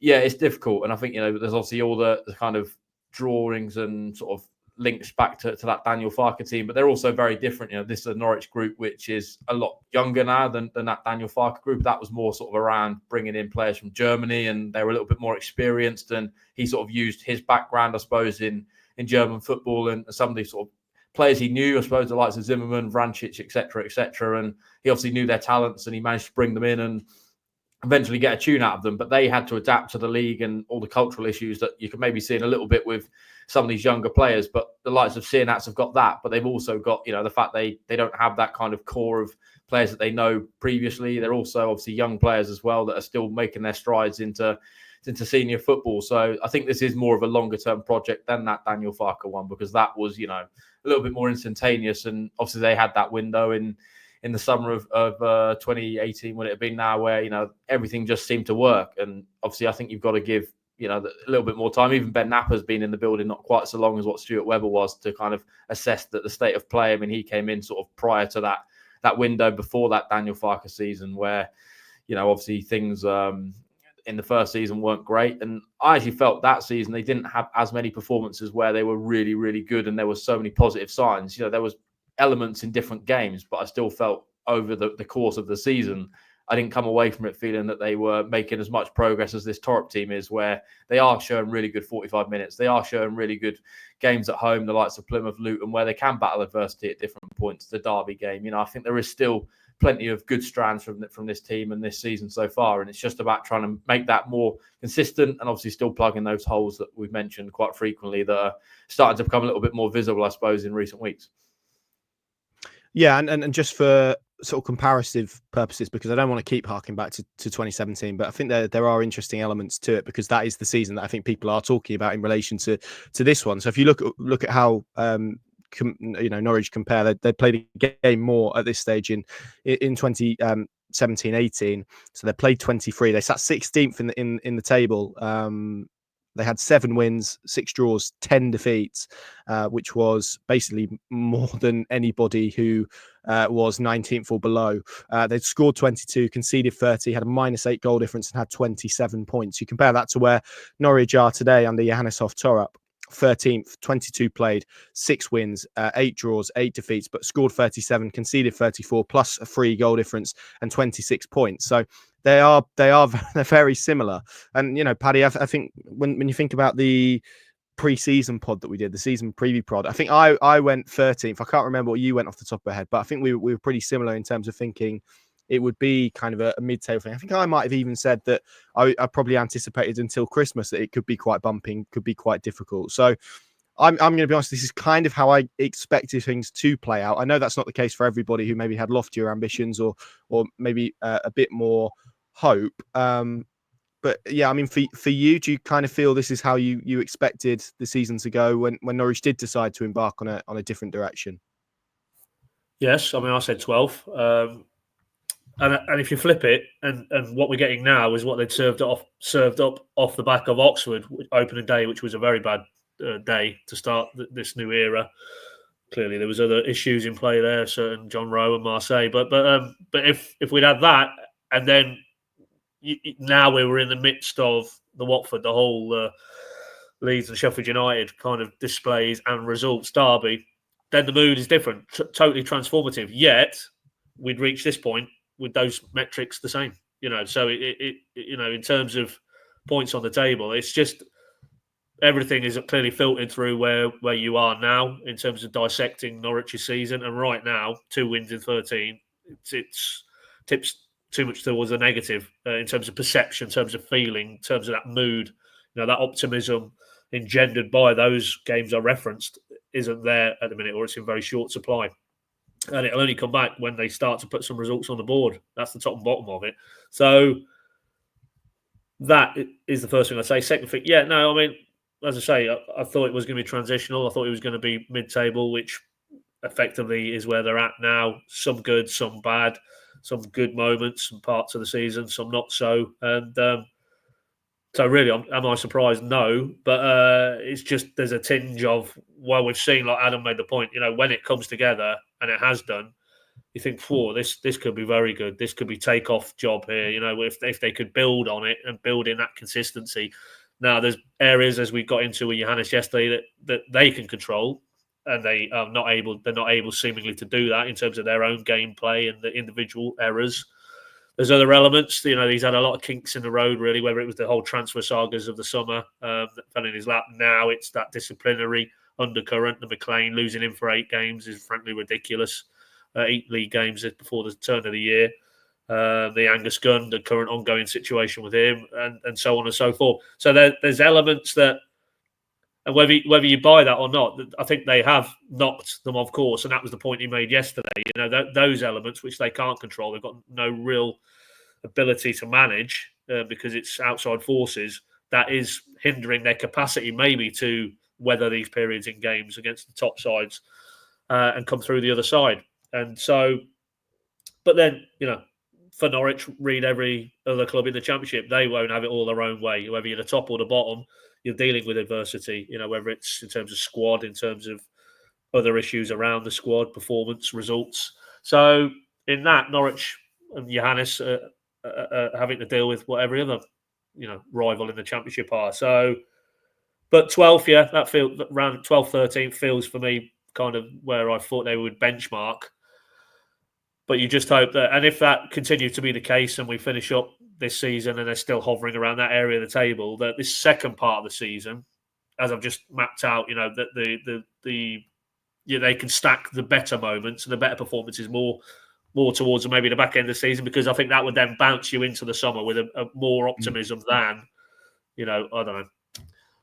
yeah, it's difficult. And I think, there's obviously all the kind of drawings and sort of links back to that Daniel Farke team, but they're also very different. This is a Norwich group which is a lot younger now than that Daniel Farke group. That was more sort of around bringing in players from Germany, and they were a little bit more experienced, and he sort of used his background, I suppose, in German football and some of these sort of players he knew, I suppose, the likes of Zimmerman, Vrancic, etc., and he obviously knew their talents, and he managed to bring them in and eventually get a tune out of them. But they had to adapt to the league and all the cultural issues that you could maybe see in a little bit with some of these younger players. But the likes of Sienats have got that, but they've also got, the fact they don't have that kind of core of players that they know previously. They're also obviously young players as well that are still making their strides into senior football. So I think this is more of a longer term project than that Daniel Farke one, because that was, a little bit more instantaneous. And obviously they had that window in the summer of 2018, would it have been now, where, everything just seemed to work. And obviously I think you've got to give, a little bit more time. Even Ben Napper's been in the building not quite so long as what Stuart Webber was, to kind of assess the state of play. I mean, he came in sort of prior to that window before that Daniel Farke season, where, obviously things in the first season weren't great. And I actually felt that season they didn't have as many performances where they were really, really good and there were so many positive signs. There was elements in different games, but I still felt over the course of the season, I didn't come away from it feeling that they were making as much progress as this Thorup team is, where they are showing really good 45 minutes. They are showing really good games at home, the likes of Plymouth, Luton, where they can battle adversity at different points. The Derby game, I think there is still plenty of good strands from this team and this season so far. And it's just about trying to make that more consistent and obviously still plugging those holes that we've mentioned quite frequently that are starting to become a little bit more visible, I suppose, in recent weeks. Yeah, and just for sort of comparative purposes, because I don't want to keep harking back to 2017, but I think there are interesting elements to it, because that is the season that I think people are talking about in relation to this one. So if you look at how Norwich compare, they played a game more at this stage in 2017-18. So they played 23. They sat 16th in the table. They had 7 wins, 6 draws, 10 defeats, which was basically more than anybody who was 19th or below. They'd scored 22, conceded 30, had a -8 goal difference, and had 27 points. You compare that to where Norwich are today under Johannes Hoff Thorup, 13th, 22 played, 6 wins, 8 draws, 8 defeats, but scored 37, conceded 34, plus a 3 goal difference and 26 points. So they're very similar. And Paddy, I think when you think about the pre-season pod that we did, the season preview pod, I think I went 13th. I can't remember what you went off the top of my head, but I think we were pretty similar in terms of thinking it would be kind of a mid-table thing. I think I might have even said that I probably anticipated until Christmas that it could be quite bumping, could be quite difficult. So I'm going to be honest, this is kind of how I expected things to play out. I know that's not the case for everybody who maybe had loftier ambitions or maybe a bit more hope. But yeah, I mean, for you, do you kind of feel this is how you expected the season to go when Norwich did decide to embark on a different direction? Yes, I mean, I said 12. And if you flip it, and what we're getting now is what they'd served up off the back of Oxford opening day, which was a very bad day to start this new era. Clearly, there was other issues in play there, certain John Rowe and Marseille. But if we'd had that, and then now we were in the midst of the Watford, the whole Leeds and Sheffield United kind of displays and results derby, then the mood is different, totally transformative. Yet we'd reached this point with those metrics the same, so it in terms of points on the table, it's just everything is clearly filtered through where you are now in terms of dissecting Norwich's season. And right now, 2 wins in 13, it's tips too much towards the negative in terms of perception, in terms of feeling, in terms of that mood. That optimism engendered by those games I referenced isn't there at the minute, or it's in very short supply. And it'll only come back when they start to put some results on the board. That's the top and bottom of it. So that is the first thing I say. Second thing, I mean, as I say, I thought it was going to be transitional. I thought it was going to be mid-table, which effectively is where they're at now. Some good, some bad, some good moments, some parts of the season, some not so. And so really, am I surprised? No. But it's just there's a tinge of, well, we've seen, like Adam made the point, when it comes together, and it has done, you think, this could be very good. This could be take-off job here, if they could build on it and build in that consistency. Now, there's areas, as we got into with Johannes yesterday, that they can control, and they're not able seemingly to do that in terms of their own gameplay and the individual errors. There's other elements, he's had a lot of kinks in the road, really, whether it was the whole transfer sagas of the summer that fell in his lap. Now it's that disciplinary undercurrent. The McLean losing him for 8 games is frankly ridiculous. 8 league games before the turn of the year. The Angus Gunn, the current ongoing situation with him, and so on and so forth. So there's elements that, and whether you buy that or not, I think they have knocked them off course, and that was the point he made yesterday. Those elements which they can't control, they've got no real ability to manage because it's outside forces that is hindering their capacity maybe to weather these periods in games against the top sides and come through the other side. And so, but then, for Norwich, read every other club in the Championship, they won't have it all their own way. Whether you're the top or the bottom, you're dealing with adversity, whether it's in terms of squad, in terms of other issues around the squad, performance, results. So in that, Norwich and Johannes having to deal with what every other, rival in the Championship are. So, but 12th, that feels around 12th, 13th feels for me kind of where I thought they would benchmark. But you just hope that, and if that continues to be the case and we finish up this season and they're still hovering around that area of the table, that this second part of the season, as I've just mapped out, that they can stack the better moments and the better performances more towards maybe the back end of the season, because I think that would then bounce you into the summer with a more optimism than, I don't know,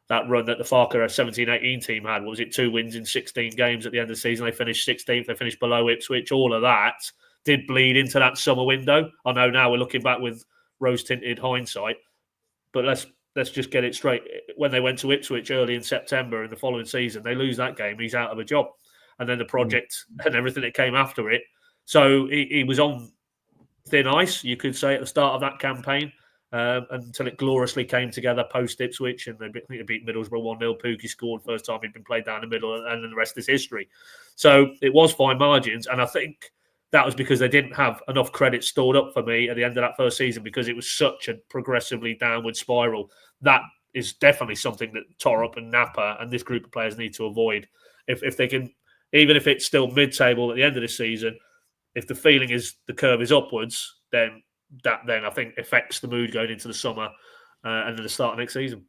that run that the Farker 17-18 team had. What was it, 2 wins in 16 games at the end of the season? They finished 16th. They finished below Ipswich. All of that did bleed into that summer window. I know now we're looking back with rose-tinted hindsight, but let's just get it straight. When they went to Ipswich early in September in the following season, they lose that game. He's out of a job. And then the project and everything that came after it. So he was on thin ice, you could say, at the start of that campaign. Until it gloriously came together post Ipswich, and they beat Middlesbrough 1-0. Pookie scored first time he'd been played down the middle, and then the rest is history. So it was fine margins, and I think that was because they didn't have enough credit stored up for me at the end of that first season, because it was such a progressively downward spiral. That is definitely something that Thorup and Napa and this group of players need to avoid. If they can, even if it's still mid-table at the end of the season, if the feeling is the curve is upwards, then that I think affects the mood going into the summer and then the start of next season.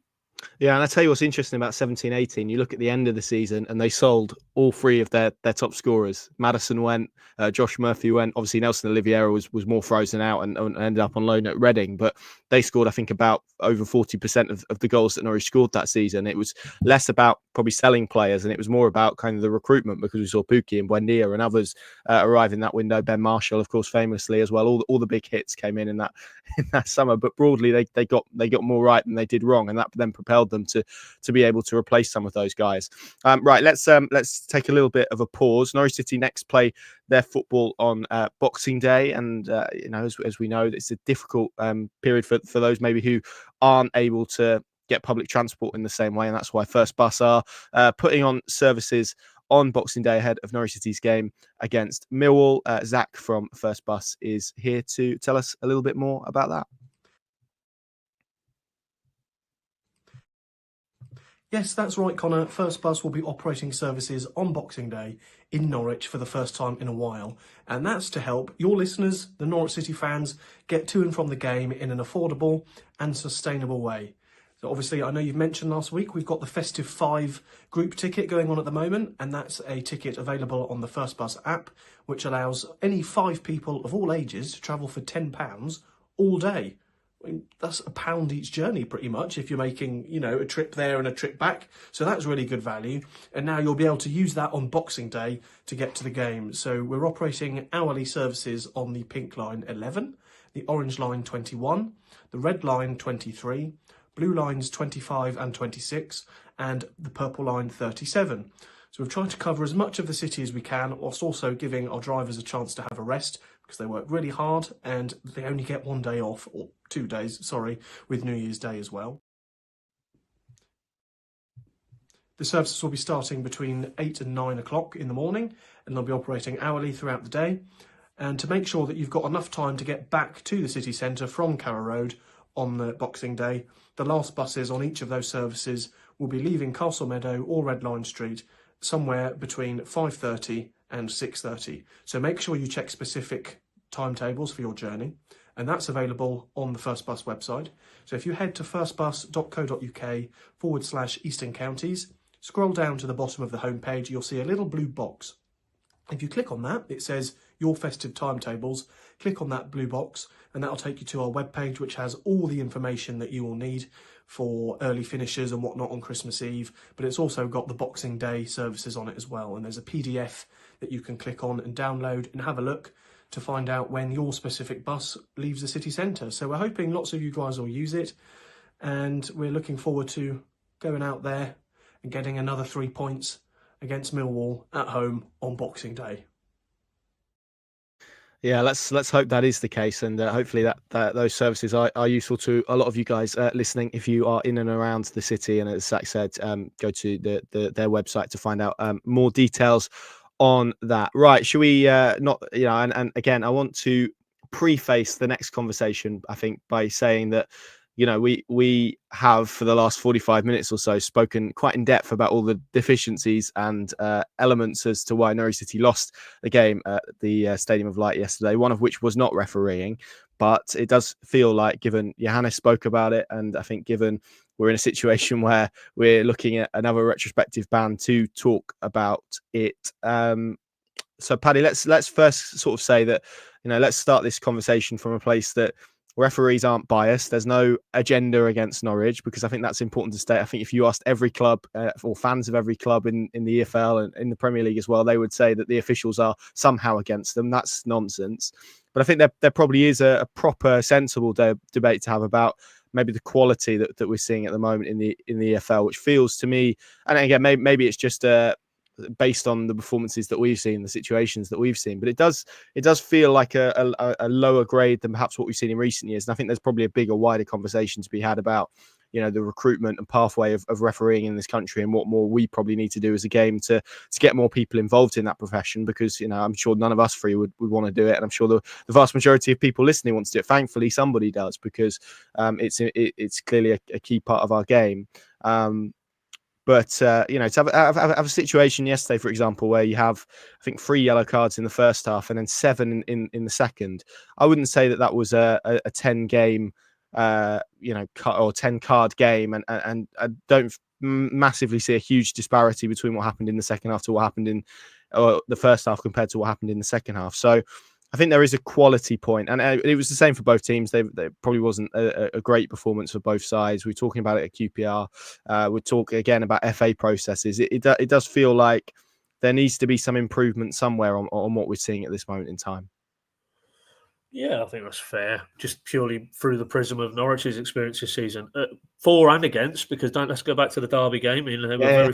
Yeah, and I tell you what's interesting about 17-18, you look at the end of the season and they sold all 3 of their top scorers. Maddison went, Josh Murphy went, obviously Nelson Oliveira was more frozen out and ended up on loan at Reading, but they scored, I think, about over 40% of the goals that Norwich scored that season. It was less about probably selling players and it was more about kind of the recruitment, because we saw Pookie and Buendia and others arrive in that window. Ben Marshall, of course, famously as well. All the big hits came in that summer, but broadly they got more right than they did wrong, and that then propelled them to be able to replace some of those guys. Right, let's take a little bit of a pause. Norwich City next play their football on Boxing Day, and as we know, it's a difficult period for those maybe who aren't able to get public transport in the same way, and that's why First Bus are putting on services on Boxing Day ahead of Norwich City's game against Millwall. Zach from First Bus is here to tell us a little bit more about that. Yes, that's right, Connor. First Bus will be operating services on Boxing Day in Norwich for the first time in a while. And that's to help your listeners, the Norwich City fans, get to and from the game in an affordable and sustainable way. So obviously, I know you've mentioned last week, we've got the Festive 5 group ticket going on at the moment, and that's a ticket available on the First Bus app, which allows any 5 people of all ages to travel for £10 all day. I mean, that's £1 each journey pretty much if you're making, a trip there and a trip back. So that's really good value. And now you'll be able to use that on Boxing Day to get to the game. So we're operating hourly services on the Pink Line 11, the Orange Line 21, the Red Line 23, Blue Lines 25 and 26, and the Purple Line 37. So we've tried to cover as much of the city as we can, whilst also giving our drivers a chance to have a rest, because they work really hard and they only get 1 day off, or 2 days, sorry, with New Year's Day as well. The services will be starting between 8 and 9 o'clock in the morning, and they'll be operating hourly throughout the day. And to make sure that you've got enough time to get back to the city centre from Carrow Road on the Boxing Day, the last buses on each of those services will be leaving Castle Meadow or Red Line Street somewhere between 5:30 and 6:30. So make sure you check specific timetables for your journey, and that's available on the First Bus website. So if you head to firstbus.co.uk/Eastern Counties, scroll down to the bottom of the homepage, you'll see a little blue box. If you click on that, it says Your Festive Timetables. Click on that blue box and that'll take you to our webpage, which has all the information that you will need for early finishes and whatnot on Christmas Eve. But it's also got the Boxing Day services on it as well. And there's a PDF that you can click on and download and have a look to find out when your specific bus leaves the city centre. So we're hoping lots of you guys will use it, and we're looking forward to going out there and getting another 3 points against Millwall at home on Boxing Day. Yeah, let's hope that is the case, and hopefully that those services are useful to a lot of you guys listening. If you are in and around the city, and as Zach said, go to their website to find out more details on that. Right? Should we not? And again, I want to preface the next conversation, I think, by saying that we have for the last 45 minutes or so spoken quite in depth about all the deficiencies and elements as to why Norwich City lost the game at the Stadium of Light yesterday, one of which was not refereeing. But it does feel like, given Johannes spoke about it, and I think given we're in a situation where we're looking at another retrospective ban to talk about it. So Paddy, let's first sort of say that, let's start this conversation from a place that referees aren't biased. There's no agenda against Norwich, because I think that's important to state. I think if you asked every club or fans of every club in the EFL and in the Premier League as well, they would say that the officials are somehow against them. That's nonsense. But I think there probably is a proper, sensible debate to have about maybe the quality that we're seeing at the moment in the EFL, which feels to me, and again, maybe it's just based on the performances that we've seen, the situations that we've seen, but it does feel like a lower grade than perhaps what we've seen in recent years. And I think there's probably a bigger, wider conversation to be had about the recruitment and pathway of refereeing in this country, and what more we probably need to do as a game to get more people involved in that profession, because I'm sure none of us three would want to do it, and I'm sure the vast majority of people listening want to do it. Thankfully somebody does, because it's clearly a key part of our game. But to have a situation yesterday, for example, where you have, I think, 3 yellow cards in the first half and then 7 in the second, I wouldn't say that was a 10 game, or 10 card game, and I don't massively see a huge disparity between what happened in the second half to what happened in the first half compared to what happened in the second half. So I think there is a quality point, and it was the same for both teams. There probably wasn't a great performance for both sides. We're talking about it at QPR. We're talking again about FA processes. It does feel like there needs to be some improvement somewhere on what we're seeing at this moment in time. Yeah, I think that's fair. Just purely through the prism of Norwich's experience this season, for and against. Because let's go back to the Derby game. They were very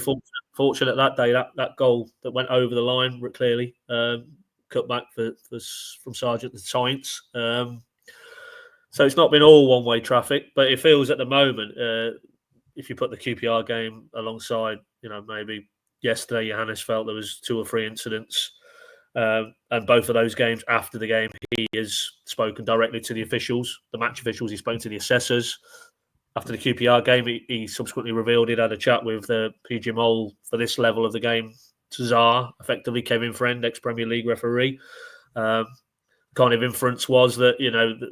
fortunate that day. That goal that went over the line clearly. Cut back from Sargent to Sainz. So it's not been all one-way traffic, but it feels at the moment, if you put the QPR game alongside, maybe yesterday Johannes felt there was 2 or 3 incidents, and both of those games after the game, he has spoken directly to the officials, the match officials. He's spoken to the assessors. After the QPR game, he subsequently revealed he'd had a chat with the PG Mole for this level of the game. Czar, effectively Kevin Friend, ex-Premier League referee. Kind of inference was that,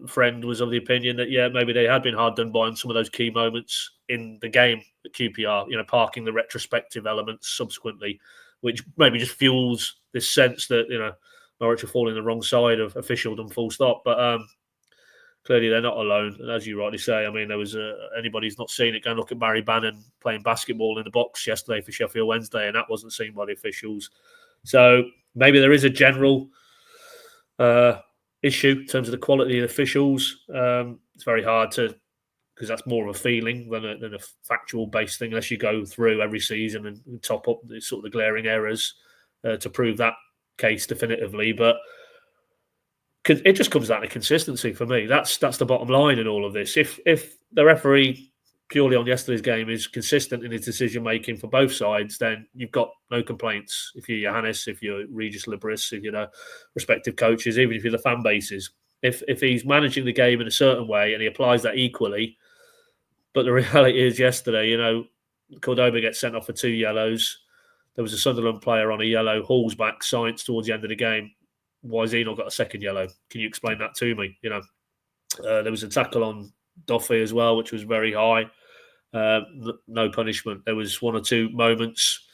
Friend was of the opinion that, maybe they had been hard done by in some of those key moments in the game at QPR, parking the retrospective elements subsequently, which maybe just fuels this sense that, Norwich are falling the wrong side of officialdom, full stop. But clearly they're not alone. And as you rightly say, I mean, there was anybody who's not seen it, go and look at Barry Bannon playing basketball in the box yesterday for Sheffield Wednesday, and that wasn't seen by the officials. So maybe there is a general issue in terms of the quality of the officials. It's very hard to, because that's more of a feeling than a factual based thing, unless you go through every season and top up the sort of the glaring errors to prove that case definitively. But it just comes down to consistency for me. That's the bottom line in all of this. If the referee purely on yesterday's game is consistent in his decision making for both sides, then you've got no complaints. If you're Johannes, if you're Regis Libris, if you're respective coaches, even if you're the fan bases, if he's managing the game in a certain way and he applies that equally. But the reality is, yesterday, Cordoba gets sent off for 2 yellows. There was a Sunderland player on a yellow, hauls back Science towards the end of the game. Why has he not got a second yellow? Can you explain that to me? There was a tackle on Duffy as well, which was very high. No punishment. There was 1 or 2 moments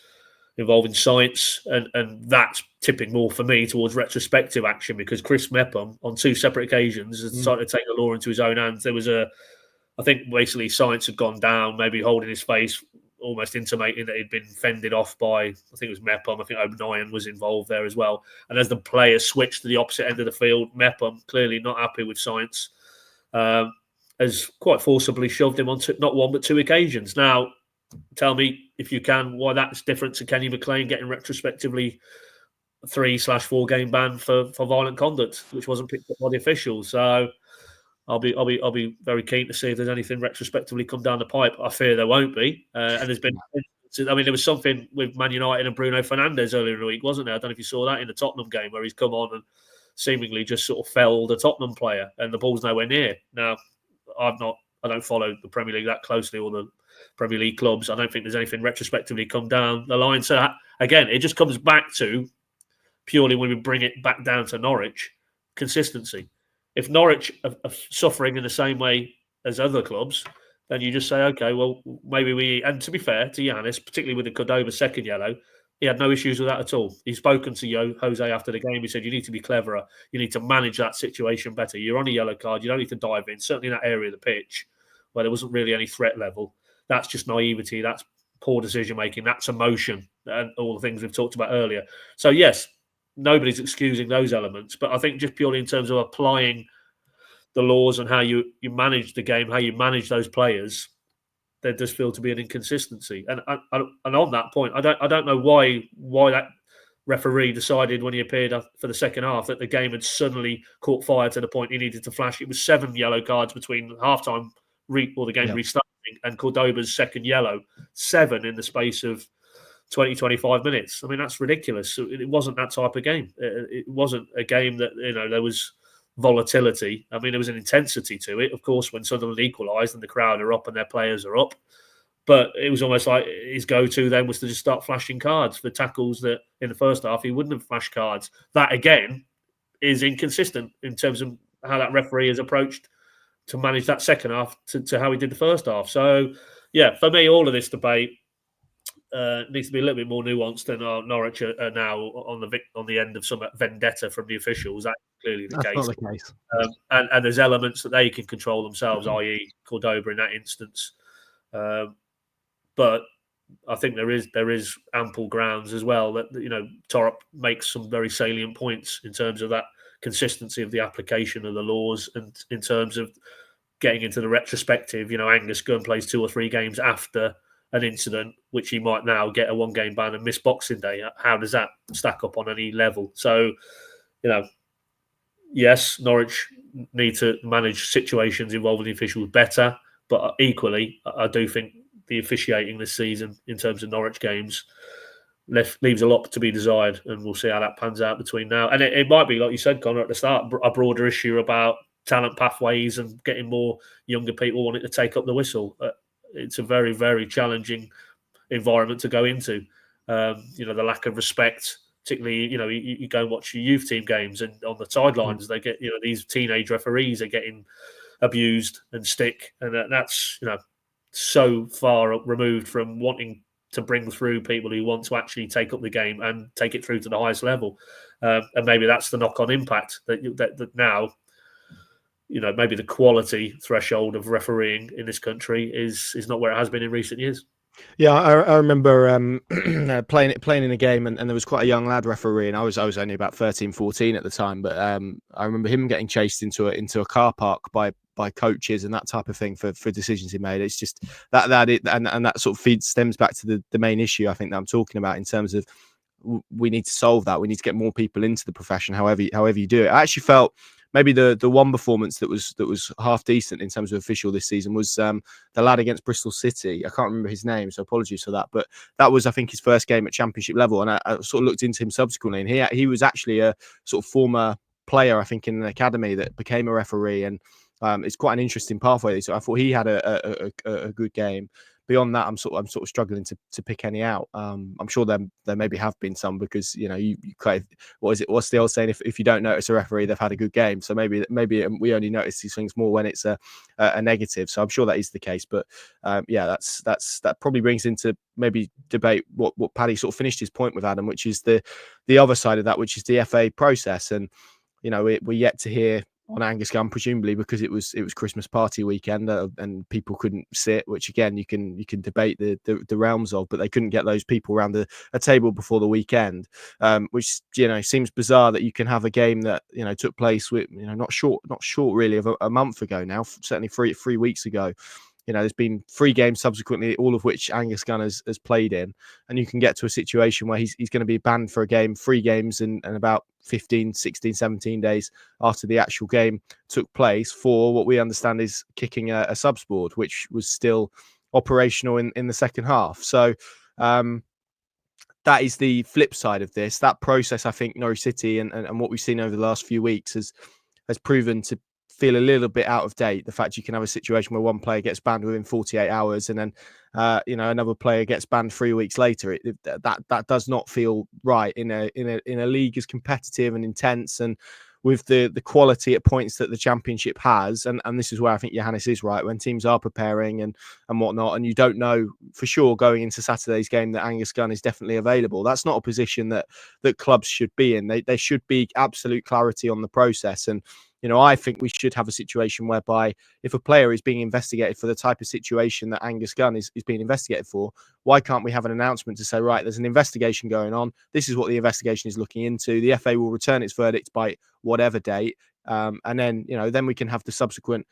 involving Science, and that's tipping more for me towards retrospective action, because Chris Mepham, on 2 separate occasions, has decided to take the law into his own hands. There was I think basically Science had gone down, maybe holding his face, almost intimating that he'd been fended off by, I think it was Mepham. I think O'Brien was involved there as well. And as the players switched to the opposite end of the field, Mepham, clearly not happy with Science, has quite forcibly shoved him on not 1 but 2 occasions. Now, tell me, if you can, why that's different to Kenny McLean getting retrospectively 3/4 game ban for violent conduct, which wasn't picked up by the officials. So I'll be very keen to see if there's anything retrospectively come down the pipe. I fear there won't be. And there's been, there was something with Man United and Bruno Fernandes earlier in the week, wasn't there? I don't know if you saw that in the Tottenham game, where he's come on and seemingly just sort of felled a Tottenham player, and the ball's nowhere near. Now, I don't follow the Premier League that closely, or the Premier League clubs. I don't think there's anything retrospectively come down the line. So again, it just comes back to, purely when we bring it back down to Norwich, consistency. If Norwich are suffering in the same way as other clubs, then you just say, okay, well, maybe and to be fair to Johannes, particularly with the Cordoba second yellow, he had no issues with that at all. He's spoken to Jose after the game. He said, you need to be cleverer. You need to manage that situation better. You're on a yellow card. You don't need to dive in, certainly in that area of the pitch where there wasn't really any threat level. That's just naivety. That's poor decision-making. That's emotion, and all the things we've talked about earlier. So, yes, nobody's excusing those elements, but I think just purely in terms of applying the laws and how you manage the game, how you manage those players, there does feel to be an inconsistency. And on that point, I don't know why that referee decided when he appeared for the second half that the game had suddenly caught fire to the point he needed to flash. It was 7 yellow cards between halftime or the game restarting and Cordoba's second yellow. 7 in the space of 20, 25 minutes. I mean, that's ridiculous. It wasn't that type of game. It wasn't a game that, there was volatility. I mean, there was an intensity to it, of course, when Sunderland equalised and the crowd are up and their players are up. But it was almost like his go-to then was to just start flashing cards for tackles that in the first half he wouldn't have flashed cards. That, again, is inconsistent in terms of how that referee has approached to manage that second half to how he did the first half. So, yeah, for me, all of this debate needs to be a little bit more nuanced than Norwich are now on the end of some vendetta from the officials. That's clearly the case. Not the case. And there's elements that they can control themselves, i.e. Cordoba in that instance. But I think there is ample grounds as well that Thorup makes some very salient points in terms of that consistency of the application of the laws, and in terms of getting into the retrospective. Angus Gunn plays 2 or 3 games after an incident, which he might now get a 1-game ban and miss Boxing Day. How does that stack up on any level? So, yes, Norwich need to manage situations involving the officials better, but equally, I do think the officiating this season in terms of Norwich games leaves a lot to be desired, and we'll see how that pans out between now. And it might be, like you said, Connor, at the start, a broader issue about talent pathways and getting more younger people wanting to take up the whistle. It's a very, very challenging environment to go into. The lack of respect, particularly, you go and watch your youth team games, and on the sidelines, they get, these teenage referees are getting abused and stick. And that's, so far removed from wanting to bring through people who want to actually take up the game and take it through to the highest level. And maybe that's the knock-on impact that now, maybe the quality threshold of refereeing in this country is not where it has been in recent years. Yeah, I remember playing in a game, and there was quite a young lad refereeing. I was only about 13, 14 at the time, but I remember him getting chased into a car park by coaches and that type of thing for decisions he made. It's just that sort of stems back to the main issue I think that I'm talking about in terms of we need to solve that. We need to get more people into the profession, however you do it. I actually felt maybe the one performance that was half decent in terms of official this season was the lad against Bristol City. I can't remember his name, so apologies for that. But that was, I think, his first game at Championship level, and I sort of looked into him subsequently, and he was actually a sort of former player, I think, in an academy that became a referee, and it's quite an interesting pathway. So I thought he had a good game. Beyond that, I'm sort of struggling to pick any out. I'm sure there maybe have been some because you kind of, what's the old saying? If you don't notice a referee, they've had a good game. So maybe we only notice these things more when it's a negative. So I'm sure that is the case. But that probably brings into maybe debate what Paddy sort of finished his point with, Adam, which is the other side of that, which is the FA process. And we're yet to hear on Angus Gunn, presumably because it was Christmas party weekend and people couldn't sit, which again you can debate the realms of, but they couldn't get those people around a table before the weekend, which seems bizarre that you can have a game that took place with not short really of a month ago now, certainly three weeks ago. There's been 3 games subsequently, all of which Angus Gunn has played in, and you can get to a situation where he's going to be banned for a game, 3 games and about 15, 16, 17 days after the actual game took place for what we understand is kicking a subs board, which was still operational in the second half. So that is the flip side of this. That process, I think, Norwich City and what we've seen over the last few weeks has proven to feel a little bit out of date. The fact you can have a situation where one player gets banned within 48 hours and then another player gets banned 3 weeks later, that does not feel right in a league as competitive and intense and with the quality at points that the Championship has. And this is where I think Johannes is right, when teams are preparing and whatnot, and you don't know for sure going into Saturday's game that Angus Gunn is definitely available. That's not a position that clubs should be in. They should be absolute clarity on the process. And I think we should have a situation whereby if a player is being investigated for the type of situation that Angus Gunn is being investigated for, why can't we have an announcement to say, right, there's an investigation going on. This is what the investigation is looking into. The FA will return its verdict by whatever date. And then, then we can have the subsequent,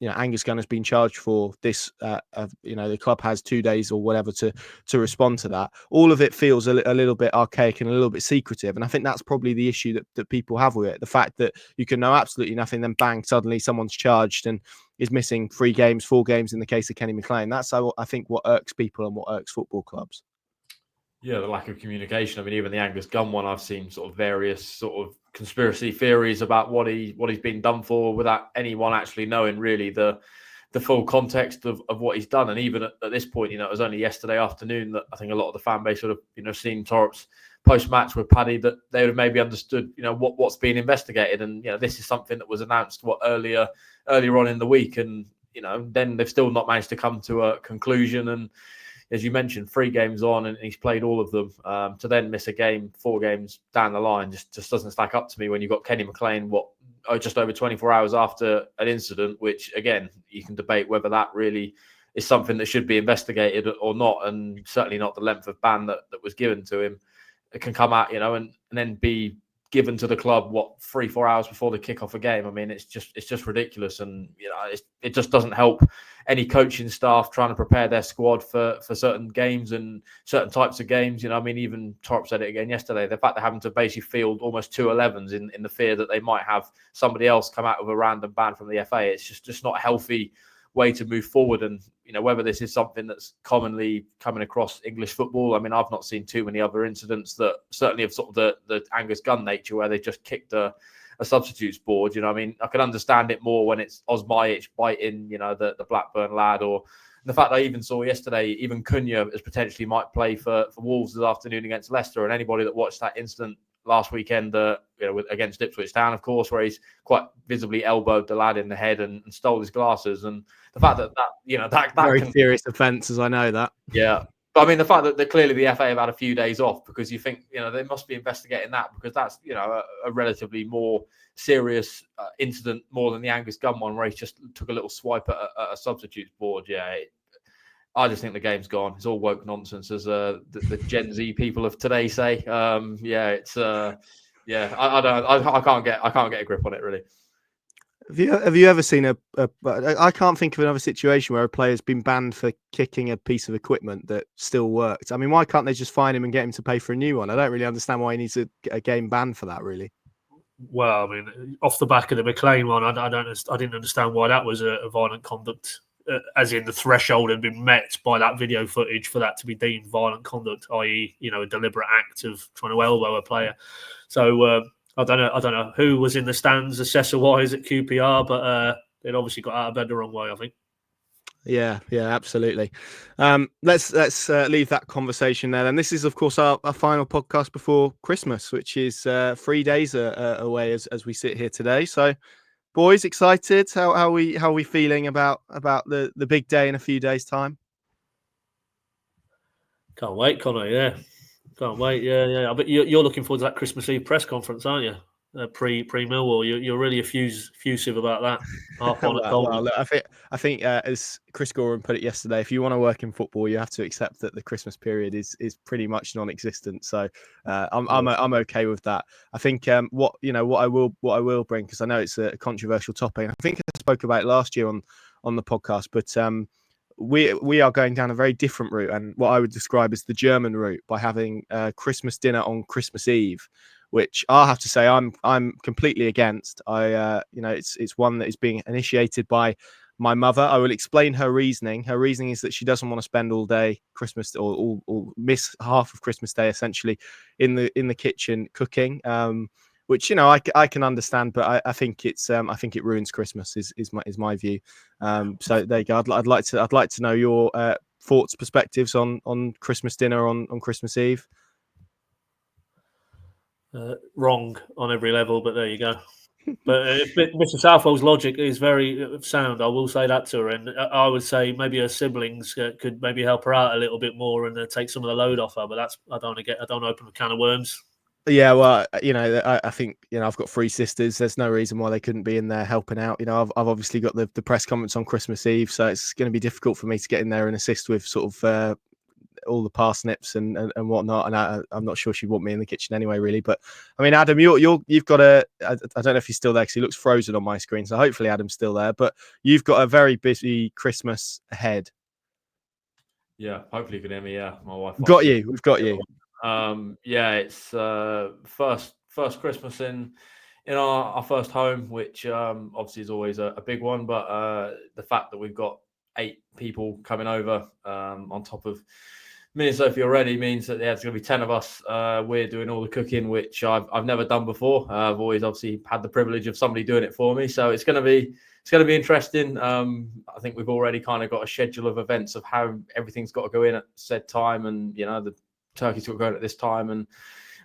Angus Gunn has been charged for this. The club has 2 days or whatever to respond to that. All of it feels a little bit archaic and a little bit secretive. And I think that's probably the issue that people have with it. The fact that you can know absolutely nothing, then bang, suddenly someone's charged and is missing 3 games, 4 games in the case of Kenny McLean. That's I think what irks people and what irks football clubs. Yeah, the lack of communication. I mean, even the Angus Gunn one, I've seen sort of various sort of conspiracy theories about what he's been done for without anyone actually knowing really the full context of what he's done. And even at this point, it was only yesterday afternoon that I think a lot of the fan base would have, seen Thorup's post-match with Paddy, that they would have maybe understood, what's being investigated. And, this is something that was announced earlier on in the week. And, then they've still not managed to come to a conclusion. And as you mentioned, 3 games on and he's played all of them. To then miss a game 4 games down the line just doesn't stack up to me when you've got Kenny McLean, just over 24 hours after an incident, which, again, you can debate whether that really is something that should be investigated or not, and certainly not the length of ban that was given to him. It can come out, and then be given to the club 3-4 hours before the kick off a game. I mean, it's just ridiculous, and it just doesn't help any coaching staff trying to prepare their squad for certain games and certain types of games. Even Thorup said it again yesterday, the fact they're having to basically field almost 2 11s in the fear that they might have somebody else come out with a random ban from the FA. It's just not a healthy way to move forward. And whether this is something that's commonly coming across English football, I mean, I've not seen too many other incidents that certainly of sort of the Angus Gunn nature where they just kicked a substitutes board. I can understand it more when it's Osmajic biting the Blackburn lad, or the fact I even saw yesterday even Cunha as potentially might play for Wolves this afternoon against Leicester. And anybody that watched that incident last weekend against Ipswich Town, of course, where he's quite visibly elbowed the lad in the head and stole his glasses. And the fact that very serious offence, as I know that. Yeah. But I mean, the fact that clearly the FA have had a few days off, because you think, they must be investigating that, because that's, a relatively more serious incident, more than the Angus Gunn one, where he just took a little swipe at a substitutes board. Yeah. I just think the game's gone. It's all woke nonsense, as the Gen Z people of today say. I can't get a grip on it, really. Have you ever seen I can't think of another situation where a player's been banned for kicking a piece of equipment that still worked. I mean, why can't they just fine him and get him to pay for a new one? I don't really understand why he needs a game ban for that, really. Well, I mean, off the back of the McLean one, I didn't understand why that was a violent conduct, as in the threshold had been met by that video footage for that to be deemed violent conduct, i.e., a deliberate act of trying to elbow a player. So I don't know who was in the stands assessor-wise at QPR, but it obviously got out of bed the wrong way, I think. Yeah, absolutely. Let's leave that conversation there. And this is, of course, our final podcast before Christmas, which is 3 days away as we sit here today. So, boys, excited? How are we feeling about the big day in a few days' time? Can't wait, Connor. Yeah, can't wait. Yeah. But you're looking forward to that Christmas Eve press conference, aren't you? Pre Millwall, you're really effusive about that. Look, I think as Chris Gorham put it yesterday, if you want to work in football, you have to accept that the Christmas period is pretty much non-existent. So I'm okay with that. I think what I will bring, because I know it's a controversial topic. I think I spoke about it last year on the podcast, but we are going down a very different route, and what I would describe as the German route, by having Christmas dinner on Christmas Eve, which I have to say I'm completely against. It's one that is being initiated by my mother. I will explain her reasoning. Her reasoning is that she doesn't want to spend all day Christmas or miss half of Christmas Day essentially in the kitchen cooking. Which I can understand, but I think it ruins Christmas. Is my view. So there you go. I'd like to know your thoughts, perspectives on Christmas dinner on Christmas Eve. Wrong on every level, but there you go. But Mr. Southwell's logic is very sound. I will say that to her, and I would say maybe her siblings could maybe help her out a little bit more and take some of the load off her. But I don't want to open a can of worms. Yeah, well, I think I've got 3 sisters. There's no reason why they couldn't be in there helping out. I've obviously got the press conference on Christmas Eve, so it's going to be difficult for me to get in there and assist with sort of all the parsnips and whatnot. And I'm not sure she'd want me in the kitchen anyway, really. But I mean, Adam, you've got I don't know if he's still there because he looks frozen on my screen. So hopefully Adam's still there. But you've got a very busy Christmas ahead. Yeah, hopefully you can hear me. Yeah, my wife. We've got you. It's first Christmas in our first home, which obviously is always a big one. But the fact that we've got 8 people coming over on top of me and Sophie already means that there's going to be 10 of us. We're doing all the cooking, which I've never done before. I've always obviously had the privilege of somebody doing it for me, so it's going to be interesting. I think we've already kind of got a schedule of events of how everything's got to go in at said time, and the turkey's got to go in at this time, and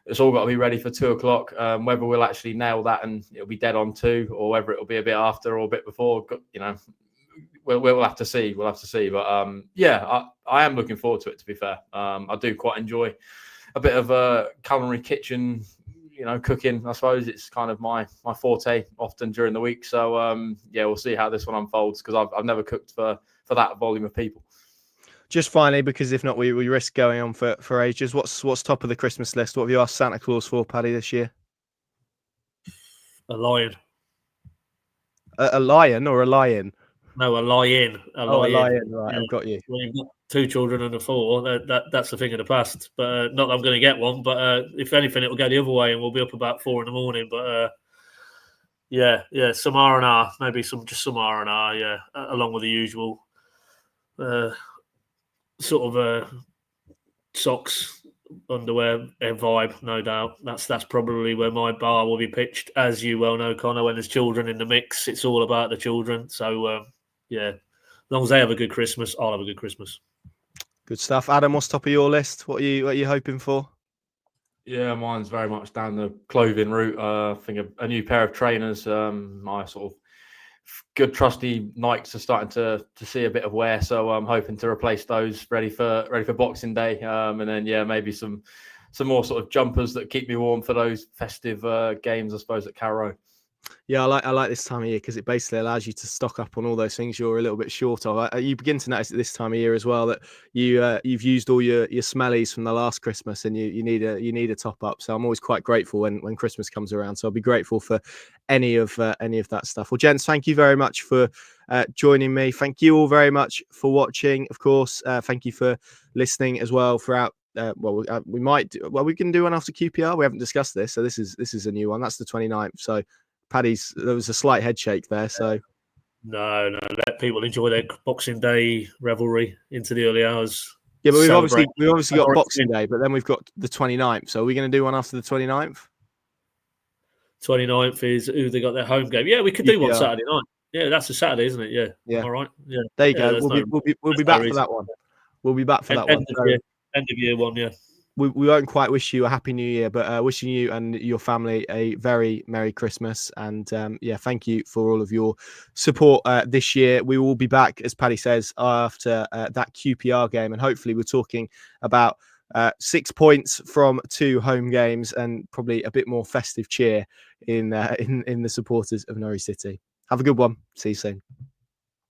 it's all got to be ready for 2:00. Whether we'll actually nail that and it'll be dead on 2, or whether it'll be a bit after or a bit before, we'll have to see. We'll have to see. But I am looking forward to it, to be fair. I do quite enjoy a bit of a culinary kitchen, cooking. I suppose it's kind of my forte often during the week. So we'll see how this one unfolds, because I've never cooked for that volume of people. Just finally, because if not, we risk going on for ages. What's top of the Christmas list? What have you asked Santa Claus for, Paddy, this year? A lion. A lion or a lion? No, a lion. A lion. Right, I've got you. When you've got 2 children and a 4, that's a thing of the past. But not that I'm going to get one. But if anything, it will go the other way, and we'll be up about 4 a.m. But some R&R, maybe some R&R. Yeah, along with the usual sort of socks, underwear vibe, no doubt. That's probably where my bar will be pitched. As you well know, Connor, when there's children in the mix, it's all about the children. So as long as they have a good Christmas, I'll have a good Christmas. Good stuff. Adam, what's top of your list? What are you hoping for? Yeah, mine's very much down the clothing route. I think a new pair of trainers. My sort of good trusty Nikes are starting to see a bit of wear, so I'm hoping to replace those ready for Boxing Day. And then maybe some more sort of jumpers that keep me warm for those festive games, I suppose, at Carrow. Yeah, I like this time of year because it basically allows you to stock up on all those things you're a little bit short of. You begin to notice at this time of year as well that you've used all your smellies from the last Christmas, and you need a top up. So I'm always quite grateful when Christmas comes around. So I'll be grateful for any of that stuff. Well, gents, thank you very much for joining me. Thank you all very much for watching. Of course, thank you for listening as well throughout. We can do one after QPR. We haven't discussed this, so this is a new one. That's the 29th. So Paddy's, there was a slight head shake there. So no, let people enjoy their Boxing Day revelry into the early hours. Yeah, but we've obviously got Boxing Day, but then we've got the 29th. So are we going to do one after the 29th? 29th is who they got their home game. Yeah, we could do one Saturday night. Yeah, that's a Saturday, isn't it? Yeah. All right. Yeah. There you go. We'll be back for that one. We'll be back for that one. End of year one, yeah. We won't quite wish you a happy new year, but wishing you and your family a very Merry Christmas. And thank you for all of your support this year. We will be back, as Paddy says, after that QPR game. And hopefully we're talking about 6 points from 2 home games and probably a bit more festive cheer in the supporters of Norwich City. Have a good one. See you soon.